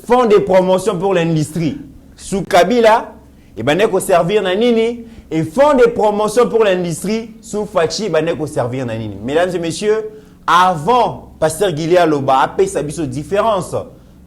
Fonds de promotion pour l'industrie sous Kabila et bande ko servir na nini et Fonds de promotion pour l'industrie sous Fachi bande ko servir na nini. Mesdames et messieurs, avant pasteur Guili Aloba a payé sa biso différence.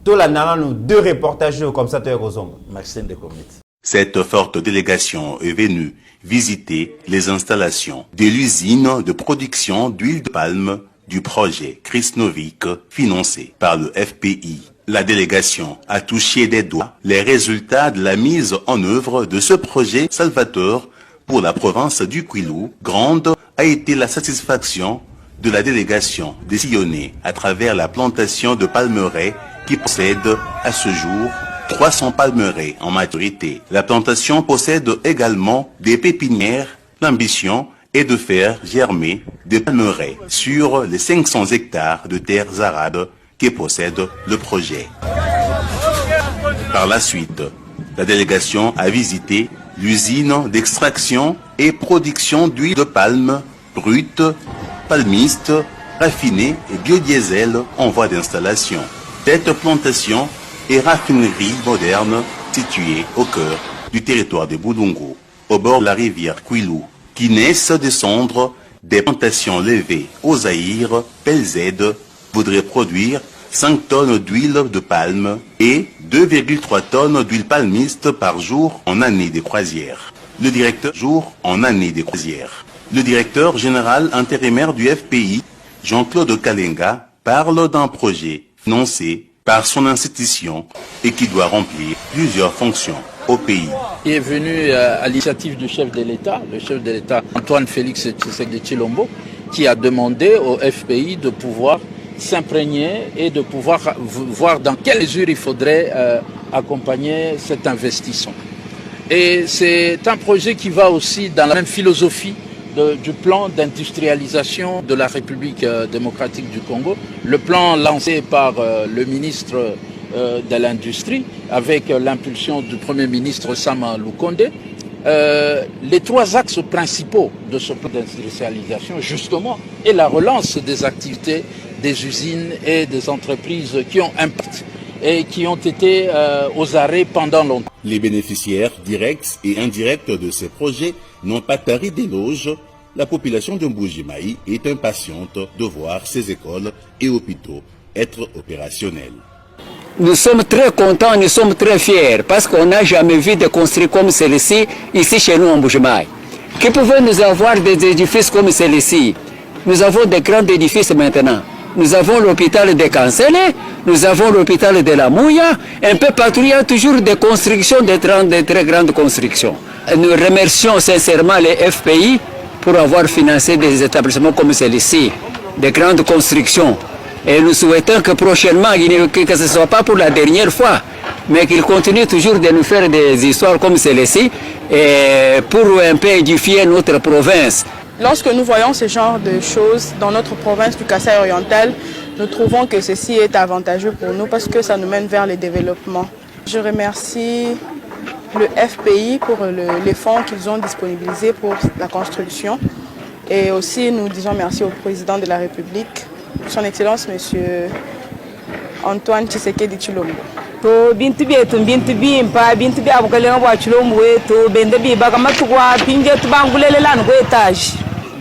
To la nana nous deux reportages comme ça to Rozongo. Maxime de comité. Cette forte délégation est venue visiter les installations de l'usine de production d'huile de palme du projet Krisnovic financé par le FPI. La délégation a touché des doigts les résultats de la mise en œuvre de ce projet salvateur pour la province du Kwilu. Grande a été la satisfaction de la délégation de sillonner à travers la plantation de palmeraies qui possède à ce jour 300 palmeraies en maturité. La plantation possède également des pépinières. L'ambition est de faire germer des palmeraies sur les 500 hectares de terres arables que possède le projet. Par la suite, la délégation a visité l'usine d'extraction et production d'huile de palme brute, palmiste, raffinée et biodiesel en voie d'installation. Cette plantation et raffinerie moderne située au cœur du territoire de Boulungu, au bord de la rivière Kwilu, qui naissent des cendres des plantations levées au Zaïre, PLZ, voudrait produire 5 tonnes d'huile de palme et 2,3 tonnes d'huile palmiste par jour en année de croisière. Le directeur général intérimaire du FPI, Jean-Claude Kalenga, parle d'un projet financé par son institution et qui doit remplir plusieurs fonctions au pays. Il est venu à l'initiative du chef de l'État, le chef de l'État Antoine Félix Tshisekedi Tshilombo, qui a demandé au FPI de pouvoir s'imprégner et de pouvoir voir dans quelle mesure il faudrait accompagner cet investissement. Et c'est un projet qui va aussi dans la même philosophie du plan d'industrialisation de la République démocratique du Congo, le plan lancé par le ministre de l'Industrie avec l'impulsion du Premier ministre Sama Lukonde. Les 3 axes principaux de ce plan d'industrialisation, justement, est la relance des activités des usines et des entreprises qui ont impact et qui ont été aux arrêts pendant longtemps. Les bénéficiaires directs et indirects de ces projets n'ont pas tari d'éloges. La population de Mbuji-Mayi est impatiente de voir ces écoles et hôpitaux être opérationnels. Nous sommes très contents, nous sommes très fiers parce qu'on n'a jamais vu de construire comme celui-ci ici chez nous en Mbuji-Mayi. Que pouvons-nous avoir des édifices comme celui-ci? Nous avons des grands édifices maintenant. Nous avons l'hôpital de Kansele, nous avons l'hôpital de la Mouya, un peu partout il y a toujours des constructions, des très grandes constructions. Nous remercions sincèrement les FPI pour avoir financé des établissements comme celui-ci, des grandes constructions. Et nous souhaitons que prochainement, que ce ne soit pas pour la dernière fois, mais qu'ils continuent toujours de nous faire des histoires comme celle-ci pour un peu édifier notre province. Lorsque nous voyons ce genre de choses dans notre province du Kasaï oriental, nous trouvons que ceci est avantageux pour nous parce que ça nous mène vers le développement. Je remercie le FPI pour les fonds qu'ils ont disponibilisés pour la construction. Et aussi, nous disons merci au président de la République, son Excellence, M. Antoine Tshisekedi Tshilombo. To bintu bi abukalenga bwa Tshilombo to bende bi bakamatwa pinje tubangulele no etage.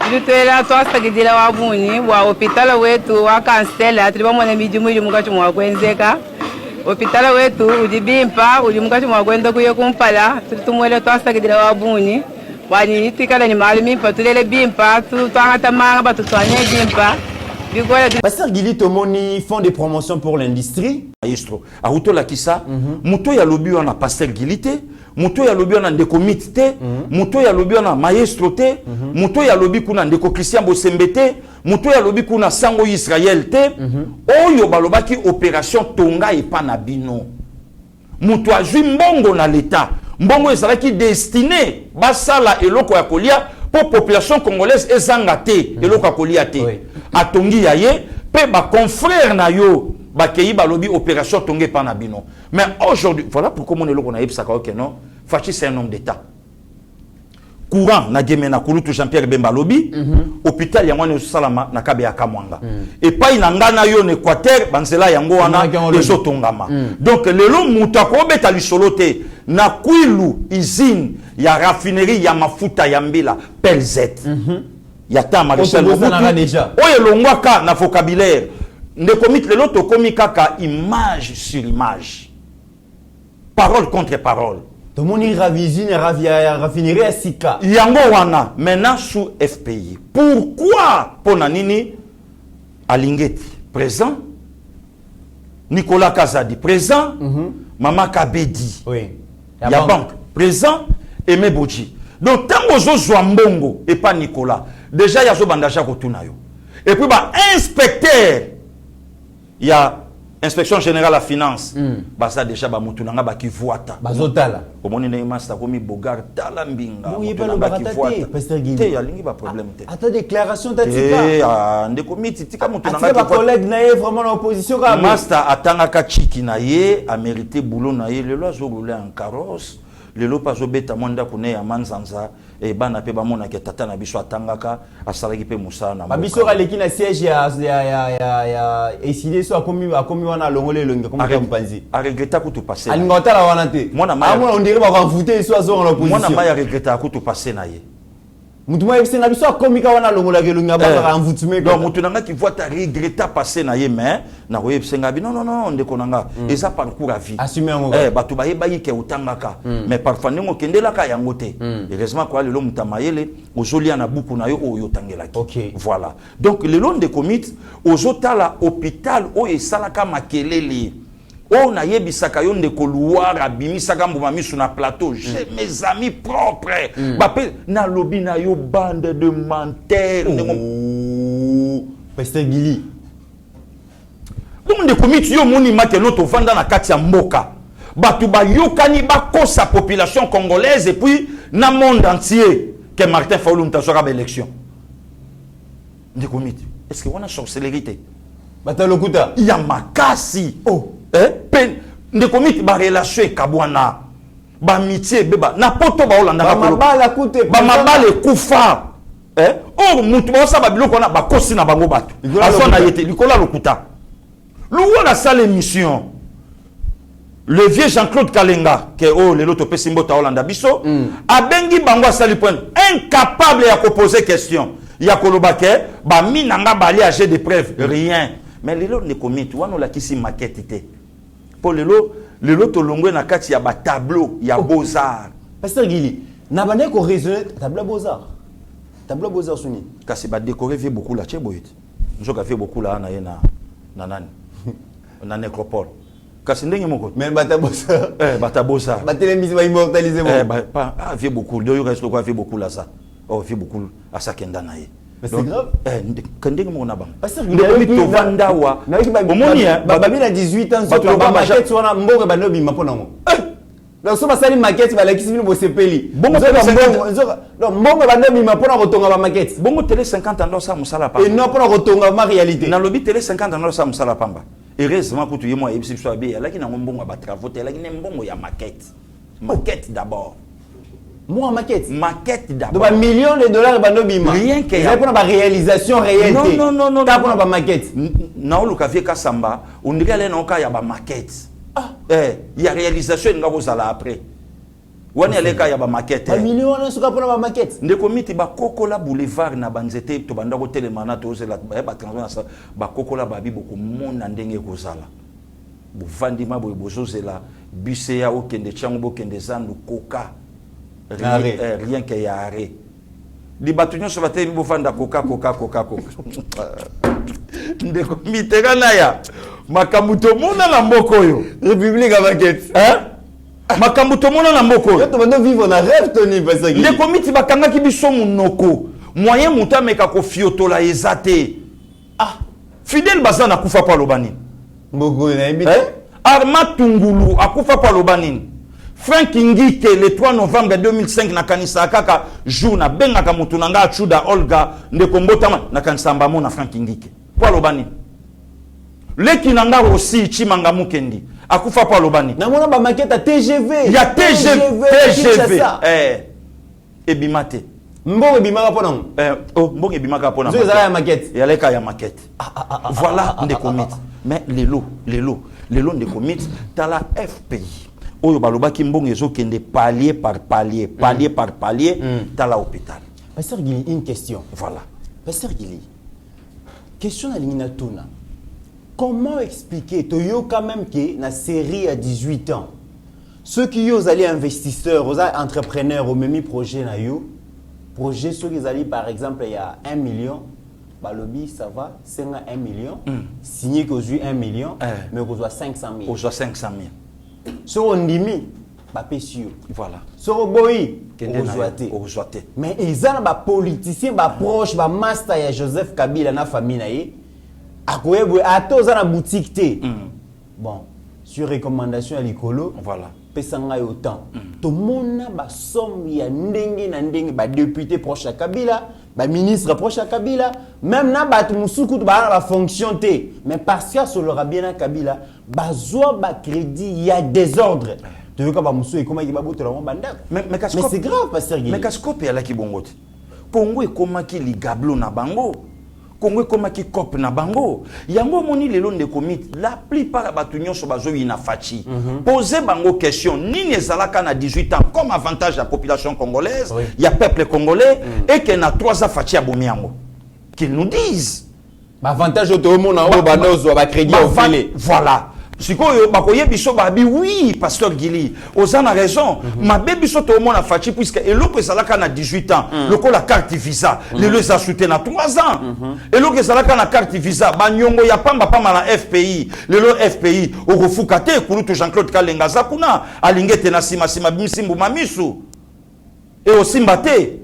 Tutela twasagidila wabuni wa hospitali wetu wa kansela tuli bamona mijimu ili mukati mwa kwenzeka. Hospitali wetu ujibimpa uli mukati mwa kwenda kuye kumpala tutumwele twasagidila wabuni. Wani itikala ni malumi pa tulele bimpa tutwangata manga batutwanye bimpa. Pasteur Gili Tomoni font des promotions pour l'industrie. Maestro, aruto la kisa, muto ya lobi wana Pasteur Gili te, muto ya lobi wana ndeko mit te, muto ya lobi wana maestro te, muto ya lobi kuna ndeko Christian Bosembe te, muto ya lobi kuna Sango Israël te, oyo balobaki opération Tonga epa na bino. Muto azui mbongo na l'État, mbongo ezalaki destiné basala eloko ya kolia pour population congolaise ezanga te, eloko ya kolia te. Atongi ya ye, pe ba confrère na yo, ba keyi balobi opération Tonga epa na bino. Mais aujourd'hui, voilà pourquoi mon eloko na yebsaka ok non, Fachi c'est un homme d'État. Courant na gemena kulutu Jean-Pierre Bemba lobi, hôpital yango ne salama na kabe ya Kamwanga. Et pas inanga na yo en Équateur, banzela yango wana ezo tongama. Donc lelo mutako beta lisolo te na kwilu usine ya raffinerie ya mafuta ya mbila Pelzet. Yata Maréchal déjà. Oye longwaka na vocabulaire. Ndeko mit lelo to komi kaka image sur image. Parole contre parole. Tout le monde raffinerie à Sika. Yango wana maintenant sous FPI. Pourquoi Ponanini Alingeti présent, Nicolas Kazadi présent, Mama Kabedi, oui. Ya banque présent, Aimé Boudji. Donc tant que zo Zwambongo et pas Nicolas, déjà il y a zo bandaja kotunayo. Et puis bah inspecteur, il y a inspection générale à finance. Bah ça déjà bah mutunanga bah qui voita. Bazotala. Omoni na master komi bogar tala mbinga. Non, il pas le baratate. Pasteur Guy. Te ya lingi ba problème te. Ata déclaration tatika. Eh ndeko miti tika mutunanga. Ata ba collègue na ye vraiment l'opposition ka. Master atanga ka chiki na ye a mérité boulot na ye le lozo rouler en carrosse. Le lo pazo beta monda kune ya manzanza e bana pe ba mona ke tata na biso atangaka asalaki pe musana. Ba biso aleki na siège ya esile so akomi wana longole longe comme ça mpanzi. A regretta ko to passer. Alingota la wana te. Mona ma on dirait ba voter so azo en l'opposition. Mona ma ya regretta ko to passer na ye. Mutuma yebise na biso akomi ka wana longola ke longa ba envoûtement. Donc mutunanga ki voit ta regretta passer na ye mais na ko yebise ngabi non ndeko nanga eza parcours à vie. Assumer ngo. Batu ba yebayi ke utangaka mais parfois ngo kendela ka yango te. Heureusement quoi lelo mutamayele ozolia na buku na yo oyo tangelaki. OK. Voilà. Donc le long de commit ozotala hôpital o esalaka makelele. On a yebisaka yo ndeko luara bimisaka mbuma misu na plateau. J'ai mes amis propres. Bape na lobi na yo bande de menteurs. Pasteur Gili. Donc ndeko mit yo moni makelo to vanda na kati ya mboka. Batu ba yokani ba kosa population congolaise et puis na monde entier. que Martin Fayulu n'tazwaka ba élection. Ndeko miti. Est-ce que on a sorcellerie? Batalokuta. Il y a makasi. Oh. Pen ndeko miti ba relation kabwana. Ba amitié beba na poto ba Holanda ka mabala kute ba mabala kufa. Oh mutu ba sa ba biloko na ba kosi na bango bato. Azona yete likola lokuta. Louwa la salle émission. Le vieux Jean-Claude Kalenga, qui est le loto pesimbo ta Hollanda biso, a bengi bango sali point incapable à poser question. Ya kolobake ba minanga bali âgé de preuves rien. Mais le lot ne commit wana la kisi maquette té. Pour le lot to longwe na kati ya ba tableau ya beaux-arts. Pasteur Gili, na bane ko raisonner tableau beaux-arts. Tableau beaux-arts suni. Kasi ba décorer fait beaucoup la cheboyit. Njoka fait beaucoup là na yena nanani. Na nécropole. Kasi ndenge moko. Mais batabosa. Batabosa. Ba télévision va immortaliser moi. Pas fait beaucoup. Deux reste quoi fait beaucoup là ça. Oh fait beaucoup à ça kenda na ye. Mais c'est grave. Ndenge moko na bang. Parce que to vandawa. Na ki ba babi na 18 ans sur ba maquette wana mbongo ba nobi mapona ngo. Donc so ba sali maquette ba la kisibino bo sepeli. Bongo mbongo ba nobi mapona ko tonga ba maquette. Bongo télé 50 ans ça musala pa. Et non pona ko tonga ma réalité. Na lobi télé 50 ans ça musala pamba. Heureusement pour tout le monde, il y a bien, il y a un travaux, il y a une maquette. Maquette d'abord. Moi, maquette. Maquette d'abord. Donc, $1 million, rien que. Il y a une réalisation réelle. Non. T'as pour la maquette. Non, le café Kassamba, on dirait qu'il y a une maquette. Il y a réalisation, il y a après. On y a les cas, il y a une maquette. $1 million, on a pour la maquette. Ne comité ba kokola boulevard na banzete to banda ko telemana to zela ba transformation ba kokola babi boko mona ndenge kozala bu vandima boy bozozela biseya o kende chango bo kende zandu koka rien que yare di batunyo so batemi bo fanda koka ndeko mitega na ya makamuto mona na mboko yo république à maquette makambo to mona na mboko yo to bando vivre na rêve Tony parce que ndeko miti bakanga ki biso munoko moyen muta meka ko fiotola ezate Fidel Bazan akufa pa lobani mboko na ebite Arma Tungulu akufa pa lobani Frank Ngike le 3 novembre 2005 na kanisa kaka jour na benga mutu nanga achuda Olga ndeko mbotama na kanisa mbamo na Frank Ngike pa lobani leki nanga aussi chimanga mukendi akufa pa lobani na mona ba maquette TGV ya TGV ebimate mbongo ebimaka pona mbongo ebimaka pona zo ezala ya maquette ya leka ya maquette voilà ndeko miti mais lelo ndeko miti tala FPI oyo balobaki mbongo ezokende palier par palier tala hôpital. Pasteur Gili, une question. Voilà. Pasteur Gili, question à l'Ignatona. Comment expliquer, Toyo quand même que la série à 18 ans, ceux qui ont allé investisseurs, aux entrepreneurs, au même projet, projet, ceux qui allaient par exemple, il y a 1 million, bah, lobby, ça va, c'est 1 million, signé qu'aux 1 million, mais qu'aux 500 000. Aux 500 000. Sur on dit, bah, sûr. Voilà. Sur on boy, aux joaté. Mais ils ont des politiciens, des proches, des master, il y a Joseph Kabila, dans la famille, à tous à la boutique té. Bon, sur recommandation à l'écolo, voilà. Pesanga autant. Tout le monde a somme, il y a ndenge, député proche à Kabila, ministre proche à Kabila, même na ba musuku ba fonction té. Mais parce que sur le bien à Kabila, bazoa ba crédit, il y a désordre. Tu veux que ba musu et comment il va bouter la banda. Mais c'est grave pasteur Guy. Mais kaskope ya la ki bongote. Pongo e koma ki ligablo na bango. Congo comme qui cop na bango yango moni lelo ndeko mit la plupart batu nyonso bazoyi na fachi poser bango question nini ezalaka na 18 ans comme avantage la population congolaise il y a peuple congolais et que na 3 ans fachi abomiango qu'ils nous disent avantage au monde na o banozo ba crédit au filet voilà sikoyo bakoye biso babi oui pasteur Gili ozana raison ma bebi so to mona fachi puisque eloko ezalaka na 18 ans loko la carte visa lelo eza soutenu na 3 ans eloko ezalaka na carte visa ba nyongo ya pamba pamba na FPI lelo FPI okofuka te kulutu Jean-Claude Kalenga zakuna alingete na sima bimsimbu mamisu e osimba te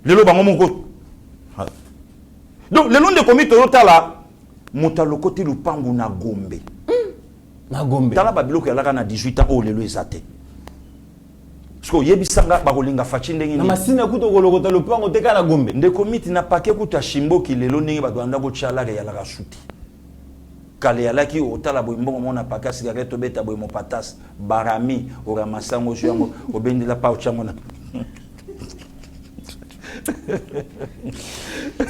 lelo bango moko donc lelo nde komito yotala motaloko ti lupangu na Gombe na Gombe tala babiloko yalaka na 18 ans o lelo ezate Siko yebisanga bakolinga fachi ndenge na masina kuto kolokota lopango teka na Gombe ndeko miti na pake kuta shimbo ki lelo ndenge badwanda ko chala ya la rasuti kale ya laki otala boimbongo mona paka cigarette beta boimo patas barami ora masango yango obendela pa ochango na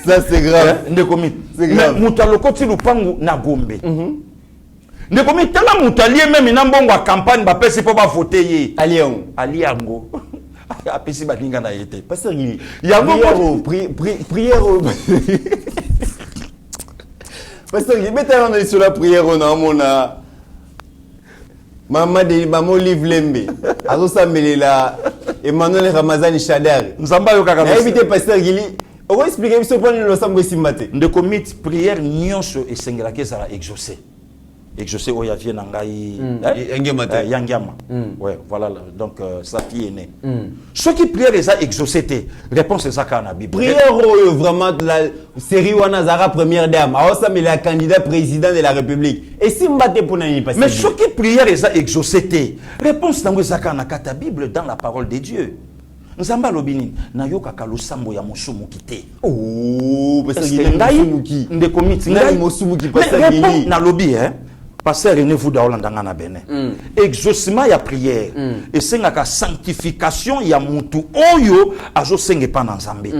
ça c'est grave ndeko miti c'est grave mutaloko ti lupangu na Gombe ndeko miti tala mutalie même na mbongo a campagne ba pesi po ba voter ye aliango apesi balinga na yete pasteur Gili yango prière pasteur Gili beta on sur la prière on a mona mama de mama Olive Lembe azo samelela Emmanuel Ramazani Shadar nzamba yo kaka na éviter pasteur Gili on va expliquer ce point le sambo simbate ndeko miti prière nyonso esengela ke sala exaucer exaucé au yavie nangai yangiama ouais voilà donc ça qui est né ceux qui prièrent les a exaucé réponse c'est ça quand la Bible prière vraiment la série Wanazara première dame alors ça mais la candidat président de la République et si mbate pour n'y passer mais ceux qui prièrent les a exaucé réponse dans ça quand la Bible dans la parole de Dieu nzamba lobini na yoka kalosambo ya mosumu kité oh parce que ngai ndeko miti ngai mosumu ki passer na lobby hein pasteur René Vouda Olandanga na Bénin. Exaucement ya prière. Et c'est la sanctification ya mutu oyo azo senge pa na Nzambe.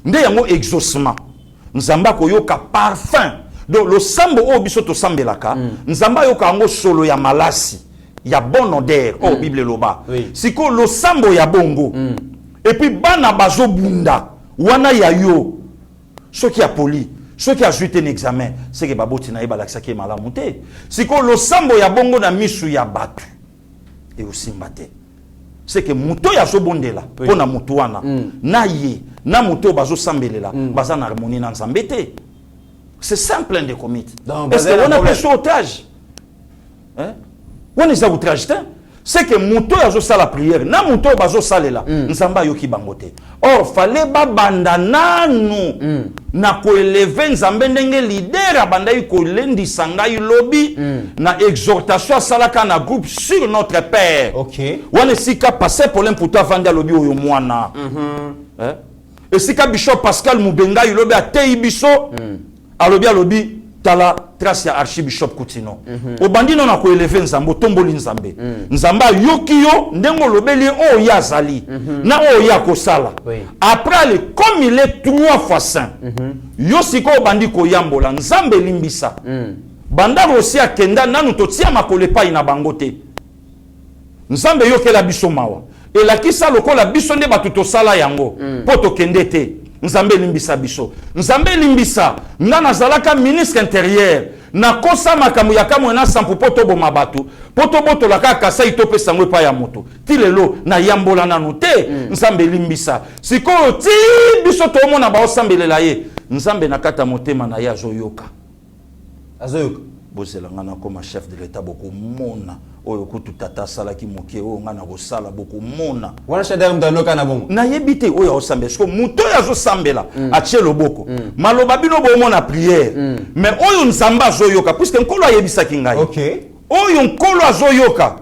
Nde yango exaucement. Nzamba ko yoka parfum. Donc le sambo o biso to sambelaka, Nzamba yoka ngo solo ya malasi, ya bon odeur o Bible loba. Siko lo sambo ya bongo. Et puis bana bazo bunda, wana ya yo. Ce qui a poli ceux qui a ajouté un examen, c'est que baboti na yeba laksaki malamuté. C'est que le sambo ya bongo na misu ya batu. Et aussi mbate. C'est que muto ya zo bondela, pona muto wana. Na ye, na muto bazo sambelela, baza na harmonie na nzambete. C'est simple de commit. Est-ce que on a pêché otage? Hein? On est à outrage, c'est que muto ya zo sala prière, na muto bazo salela, nzamba yoki bangote. Or fallait ba bandana nous na ko élever nzambe ndenge leader abandai ko lendi sangai lobby na exhortation salaka na groupe sur notre père. OK. Wana sika passer pour l'imputa vanda lobby oyo mwana. Hein? Et sika bishop Pascal Mubenga lobby a tei biso lobby tala trace ya archibishop Kutino. Obandino na ko élever nzambo tomboli nzambe. Nzamba yokiyo ndengo lobeli o ya zali. Na o ya ko sala. Après le comme il est 3 fois saint. Yosiko obandi ko yambola nzambe limbisa. Banda aussi akenda nanu totia makole pa ina bangote. Nzambe yokela biso mawa. Et la kisa lokola biso nde batuto sala yango. Poto kendete. Nzambe limbisa biso. Nzambe limbisa. Ngana zalaka ministre intérieur. Na kosa makamu ya kamwe na sampu poto bo mabatu. Poto boto la kaka sa itope sangwe pa ya moto. Tilelo na yambola nanu te. Nzambe limbisa. Siko ti biso to mona ba osambelela ye. Nzambe nakata motema na ya zoyoka. Azoyoka. Bozela ngana koma chef de l'état boko mona. Oyo kutu tata salaki moke o ngana ko sala boko mona. Wana shadar mtanoka na bongo. Na yebite oyo osambela. Siko muto ya zo sambela atie loboko. Maloba bino bo mona prière. Mais oyo nzamba zoyoka puisque nkolo ayebisa kingai. OK. Oyo nkolo azoyoka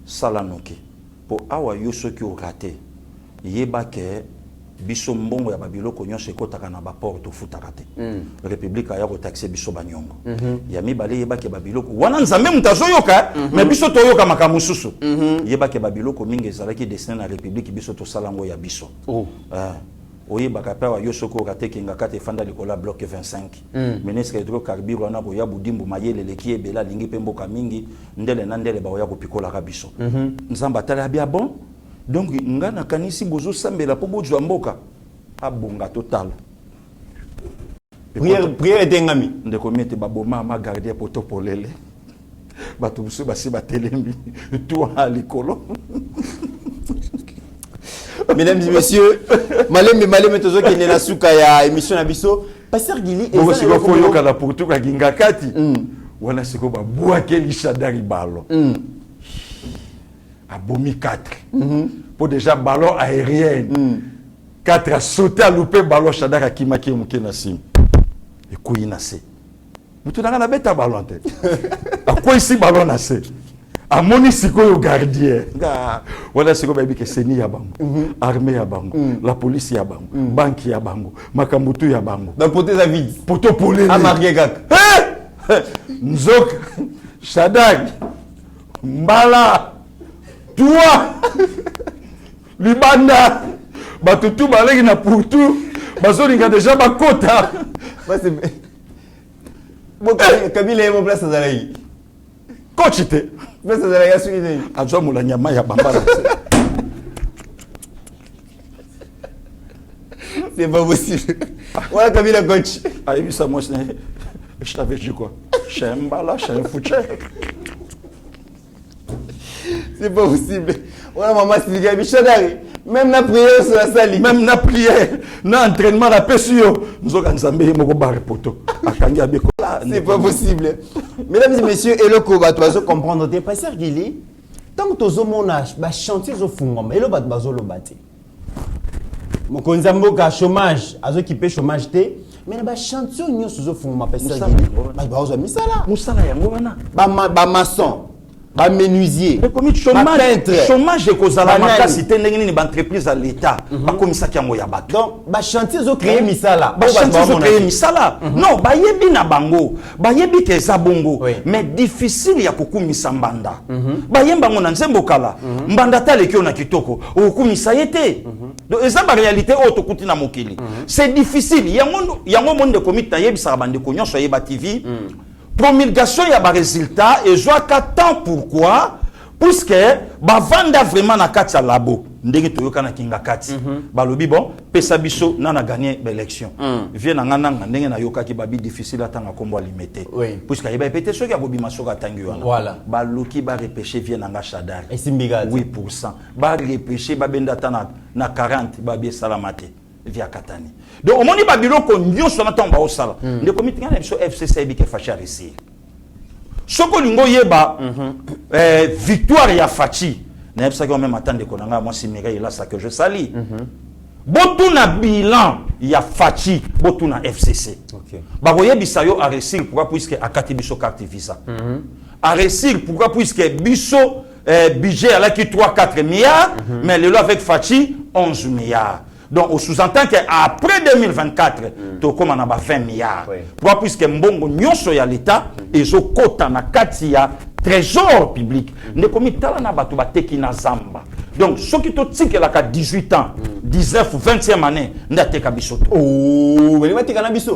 sala noki. Po awa yo soki o raté. Yeba ke biso mbongo ya babiloko nyonso ekotaka na baporte ofutaka te. République aya kotaxe biso banyongo. Ya mibale yebake babiloko wana nzambe mutu azoyoka mais biso toyoka makambo susu. Yebake babiloko mingi ezalaki destiné na République biso tosala ngo ya biso. Oyebaka pe wa yo soko okate kinga kate fanda likola bloc 25. Ministre hydrocarbures wana ko ya budimbu mayele leki ebela lingi pe mboka mingi ndele na ndele ba ya kopikola ka biso. Nzamba tala bia bon. Donc ngana kanisi bozo sambela po bozwa mboka abonga total. Prière etengami ndeko mete baboma ma garder poto polele. Bato buso basi batelembi tout à likolo. Mesdames et messieurs, malem tozo ki na suka ya émission na biso Pasteur Gili et ça ko yoka la pour tout ka ginga kati. Wana siko ba boake lishadari balo. Abomi 4. Pour déjà ballon aérien. 4 a sauté à louper ballon Shadara qui m'a qui na sim. Et quoi il n'a c'est. Vous tu n'as pas bête à ballon tête. À quoi ici ballon n'a c'est. amoni sikoyo gardien wala sikoyo bayebi ke seni ya bango armée ya bango la police ya bango banque ya bango makambutu ya bango donc poto za vide poto polele amarqué kaka nzoka shadag mbala toi libanda batutu baleki na pourtu bazolinga déjà bakota Kabila est mon place à Zalaï. Coach était. Place à Zalaï, à Suisse. Adjoint Moulanyama, ya Bambara. C'est pas possible. Voilà Kabila coach. Ah, oui, ça, moi, je t'avais dit quoi? Je suis un bala, je suis un foutu. C'est pas possible. Voilà, maman, c'est le Bichadari. Même la prière sur la salle. Même la prière, l'entraînement, la pêche, nous avons ensemble, nous avons poto. C'est pas possible. Mesdames et messieurs, et le Koba, tu vas comprendre, t'es pas sûr qu'il est. Tant que tu as mon âge, tu chanter au fond, et le bat bazolo bâti. Mon konzambo ka chômage, azo qui paye chômage té, mais le chanter au sous au fond, ma pas sûr qu'il est. Bah, misala. Musala ya ngwana. Ba maçon. Ba menuisier. Comme chômage et kozala makasi te ndenge ni ba entreprise à l'état. Ba komisaki yango ya bato. Donc ba chantier zo créer misala. Ba chantier zo créer misala. Non, ba yebi na bango. Ba yebi ke za bongo. Mais difficile ya kokumisa mbanda. Ba yemba ngo na nzembo kala. Mbanda tale ki ona kitoko. Okumisa yete. Donc eza ba réalité auto kuti na mokili. C'est difficile. Yango monde komita yebisa bande ko nyonso yeba TV. Promulgation y a des résultats et je vois qu'attends pourquoi puisque ba vanda vraiment na kati ya labo ndenge toyoka na kinga kati balobi bon pesa biso nana gagner l'élection vient na ngana ndenge na yoka ki babi difficile atanga kombo limité puisque y ba pété soki akobima soka tangi wana voilà baloki ba repêcher vient na chadar et simbiga 8% ba repêcher ba benda tana na 40 ba bi salamate via Katani. Donc, au moment où Babylone konyo sona tomba au sala. Ne comité ngana biso FCC bi ke facha resi. Soko lingo yeba victoire ya Fachi. Na yebsa ko même attendre ko nanga moi Simire là ça que je sali. Botuna bilan ya Fachi, botuna FCC. OK. Ba boyebisa yo a resi pourquoi puisque akati biso carte visa. A resi pourquoi puisque biso budget à la qui 3-4 milliards mais le lot avec Fachi 11 milliards. Donc, on sous-entend qu'après 2024, tu comme on a 20 milliards. Pourquoi? Puisque Mbongo nyonso ya l'État, et zo kota na kati ya trésor public. Ne komi tala na batu bateki na zamba. Donc, ceux qui te tike la 18 ans, 19 ou 20e année, n'ate kabiso. Oh, mais n'ate kanabiso.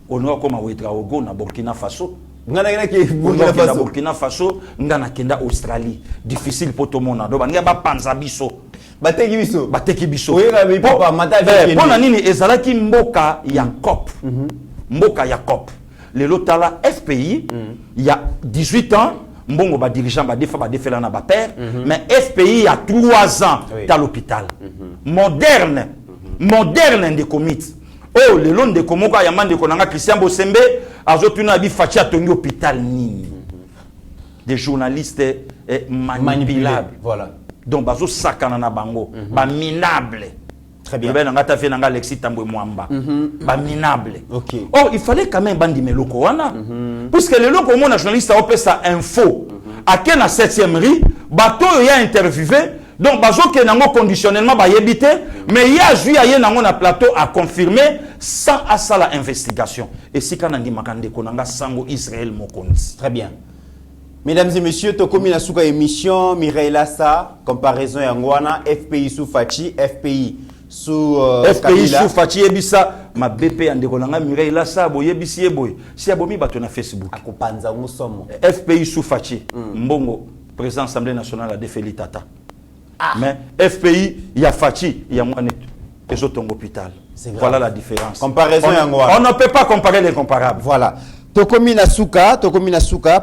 On a comme Ouedraogo na Burkina Faso. Burkina Faso, ngana kenda Australie. Difficile pour tout le monde. Donc, ngaba panza biso. Bateki biso. Bateki biso. Oui, mais papa, matavi. Pona nini ezalaki mboka ya COP. Mboka ya COP. Le lotala FPI, il y a 18 ans, mbongo ba dirigeant ba defela na ba père, mais FPI il y a 3 ans à l'hôpital. Moderne de comités. Oh, le long de Komoka Yamande Konanga Christian Bosembe, Azotuna Abi Fachi Atongi hôpital Nini. Des journalistes manipulables. Voilà. Donc, bazo sakana na bango, ba minable. Très bien. Ben ngata fe nanga Alexis Tambwe Mwamba. Ba minable. OK. Oh, il fallait quand même bandi meloko wana. Puisque le loko mon journaliste a opé sa info. À quel 7e ri, bato ya interviewé. Donc, bazo ke nango conditionnellement ba yebité, mais ya juillet ya nango na plateau a confirmé sans à ça la investigation. Et si quand on dit makande konanga sango Israël mokonzi. Très bien. Mesdames et messieurs, Tokomi Nasuka émission, Mireille Lassa, comparaison Yangwana, FPI sous Fachi, FPI sous FPI sous Fachi ebisa, ma BP andekolanga Mireille Lassa, boye bisi eboy. Si abomi bato na Facebook. Akopanza musomo. FPI sous Fachi, Mbongo, président Assemblée nationale a défait Tata. Mais FPI, il y a Fachi, il y a moi et autres hôpital. Voilà la différence. Comparaison Yangwana. On ne peut pas comparer les comparables. Voilà. Tokomi Nasuka,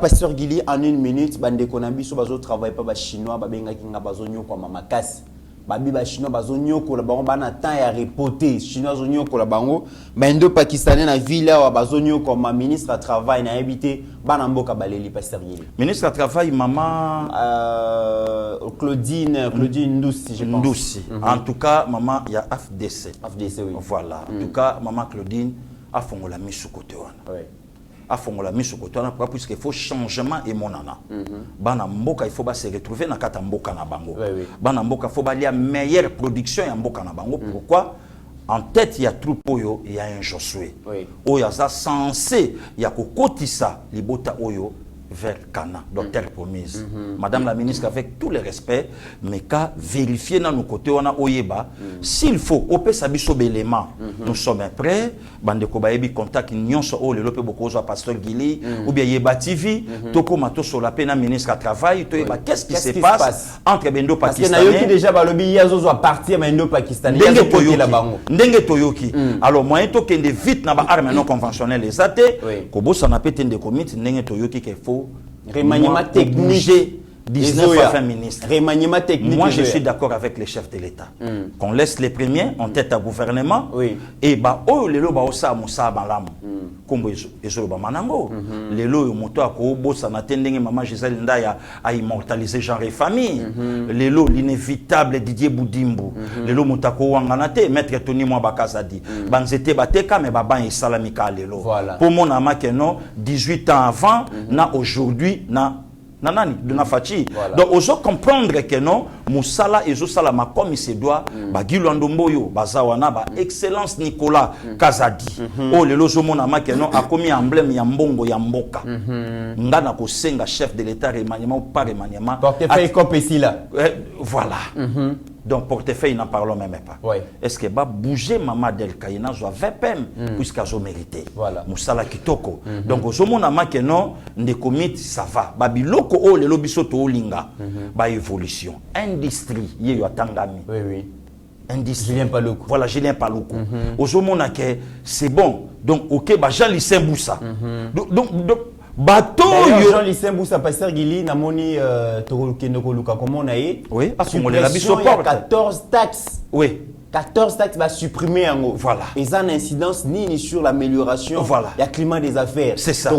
Pasteur Gili, en 1 minute, bande konambi, bazo travaille pas chinois, babenga kinga bazonyo kwa mamakasi. Babi ba chinois bazonyo ko la bango bana temps ya reporter, chinois zonyo ko la bango, bando pakistanais na villa wa bazonyo ko ma ministre à travail na habité bana mboka baleli Pasteur Gili. Ministre à travail maman Claudine Ndoussi, je pense. Ndoussi. En tout cas, maman il y a FDC. FDC oui. Voilà. En tout cas, maman Claudine a fongola misu côté wana. Oui. à fongola miso kotana puisque il faut changement et monana. Bana mboka il faut ba se retrouver na kata mboka na bango. Bana mboka faut ba lia meilleure production ya mboka na bango. Pourquoi? En tête il y a troupeau yo, il y a un Josué. Oyo ça censé il y a kokotisa libota oyo vers Cana, donc terre promise. Madame la ministre, avec tout le respect, mais qu'à vérifier dans nos côtés, on a Oyeba, s'il faut, au Sabiso Béléma, nous sommes prêts, Bande Kobaebi contact, nous sommes le Lope Bokozo, Pasteur Gili, ou bien Yeba TV, Toko Mato sur la peine ministre à travail, qu'est-ce qui se passe entre Bendo Pakistanais? Parce qu'il y a déjà Balobi Yazo à partir Bendo Pakistanais. Ndenge Toyoki. Alors, moi, il faut qu'il y ait vite dans les armes non conventionnelles, les athées, Kobo s'en a pété des comités, Ndenge Toyoki qu'il faut. Remaniement technique 19 à 20 ministres. Remaniement technique. Moi, je suis d'accord avec les chefs de l'État. Qu'on laisse les premiers en tête à gouvernement. Et bah, oh, les lois, bah, ça, moussa, balam. Comme ils ont manango. Les lois, moto à Kobo, ça n'a tendé, maman Gisèle Ndaya à immortaliser genre et famille. Les lois, l'inévitable Didier Boudimbo. Les lois, moutako wanganate, maître Tony Mwabakazadi. Banzete bateka, mais baban et salamika, les lois. Pour mon ama, que non, 18 ans avant, na aujourd'hui, na nanani de Nafachi. Donc ozo comprendre que non musala ezo sala ma comme il se doit ba Gilandomboyo bazawana ba excellence Nicolas Kazadi. Oh le lozo mona ma que non a commis emblème ya mbongo ya mboka. Ngana ko senga chef de l'état remaniement par remaniement. Portefeuille comme ici là. Voilà. Donc portefeuille n'en parlons même pas. Est-ce que va bouger Mama Del Kayena zo 20 PM puisqu'elle a mérité. Voilà. Musala kitoko. Donc ozo mona ma que non ne commit ça va. Babiloko oh le lobiso to olinga. Ba évolution. Industrie ye yo tangami. Industrie. Julien Paloukou. Voilà, Julien Paloukou. Ozo mona que c'est bon. Donc OK ba Jean Lycée Boussa. Donc bateau yo Jean Lycée Boussa pasteur Gili na moni Tokokendoko Luka comment on a eu. Oui, parce qu'on les a mis sur 14 taxes. Oui. 14 taxes va supprimer en haut. Voilà. Et ça n'a incidence ni sur l'amélioration du climat des affaires. C'est ça.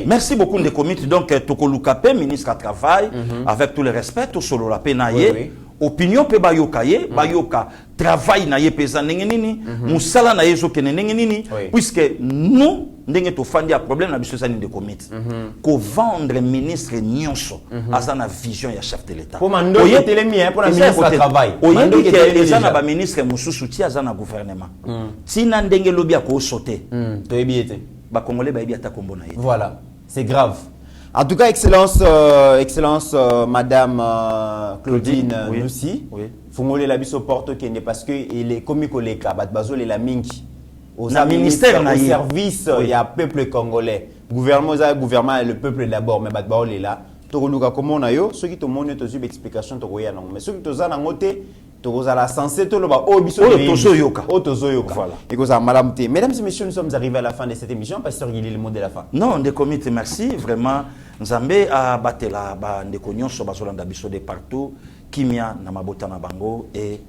Merci beaucoup de comité. Donc, Toko Lukape, ministre à travail, avec tout le respect, tout solo la penaye. Opinion pe bayokaye, bayoka travail na ye pesa nini, musala na ye zoke nini, puisque nous, ndenge to fandi a problème na biso sani de comité. Ko vendre ministre nyonso, azana vision ya chef de l'État. Pour mando telemi pour la ministre à travail. Mando ke ezana ba ministre mususu ti azana gouvernement. Tina ndenge lobi a ko sauter. To ebiete. Ba congolais ba ebiata kombo na ye. Voilà, c'est grave. En tout cas, excellence, Madame Claudine Noussi. Fungole la biso porto kende parce que il est comme koleka bat bazole la mingi. Au ministère au service il y a peuple congolais. Gouvernement le peuple d'abord mais bat baole là. Tokoluka comment na yo ceux qui te montrent to sub explication to koya non mais ceux qui to za na ngote to za la sensé to loba o biso tozoyoka. Voilà. Et que ça madame T. Mesdames et messieurs, nous sommes arrivés à la fin de cette émission. Pasteur Guili, le mot de la fin. Non, des comités, merci vraiment. Nzambe a battu la ba ndeko nyonso bazolanda biso de partout. Kimia na mabota na bango et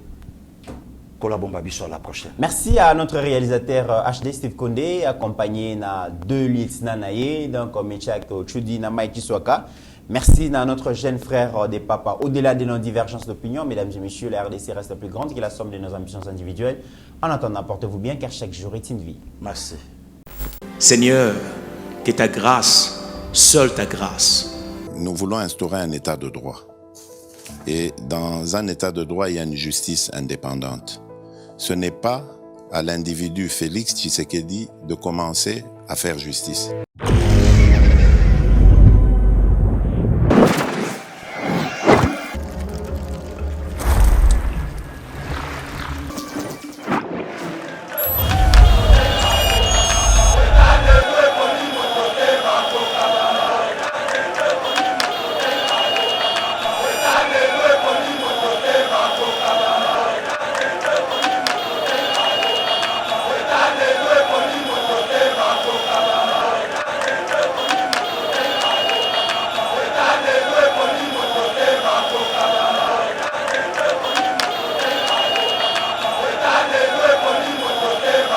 Kolabomba biso à la prochaine. Merci à notre réalisateur HD Steve Kondé accompagné na deux lieutenants naye donc Mechak Chudi na Mike Swaka. Merci à notre jeune frère des papas. Au-delà de nos divergences d'opinion, mesdames et messieurs, la RDC reste plus grande que la somme de nos ambitions individuelles. En attendant, portez-vous bien car chaque jour est une vie. Merci. Seigneur, que ta grâce, seule ta grâce. Nous voulons instaurer un état de droit. Et dans un état de droit, il y a une justice indépendante. Ce n'est pas à l'individu Félix Tshisekedi de commencer à faire justice.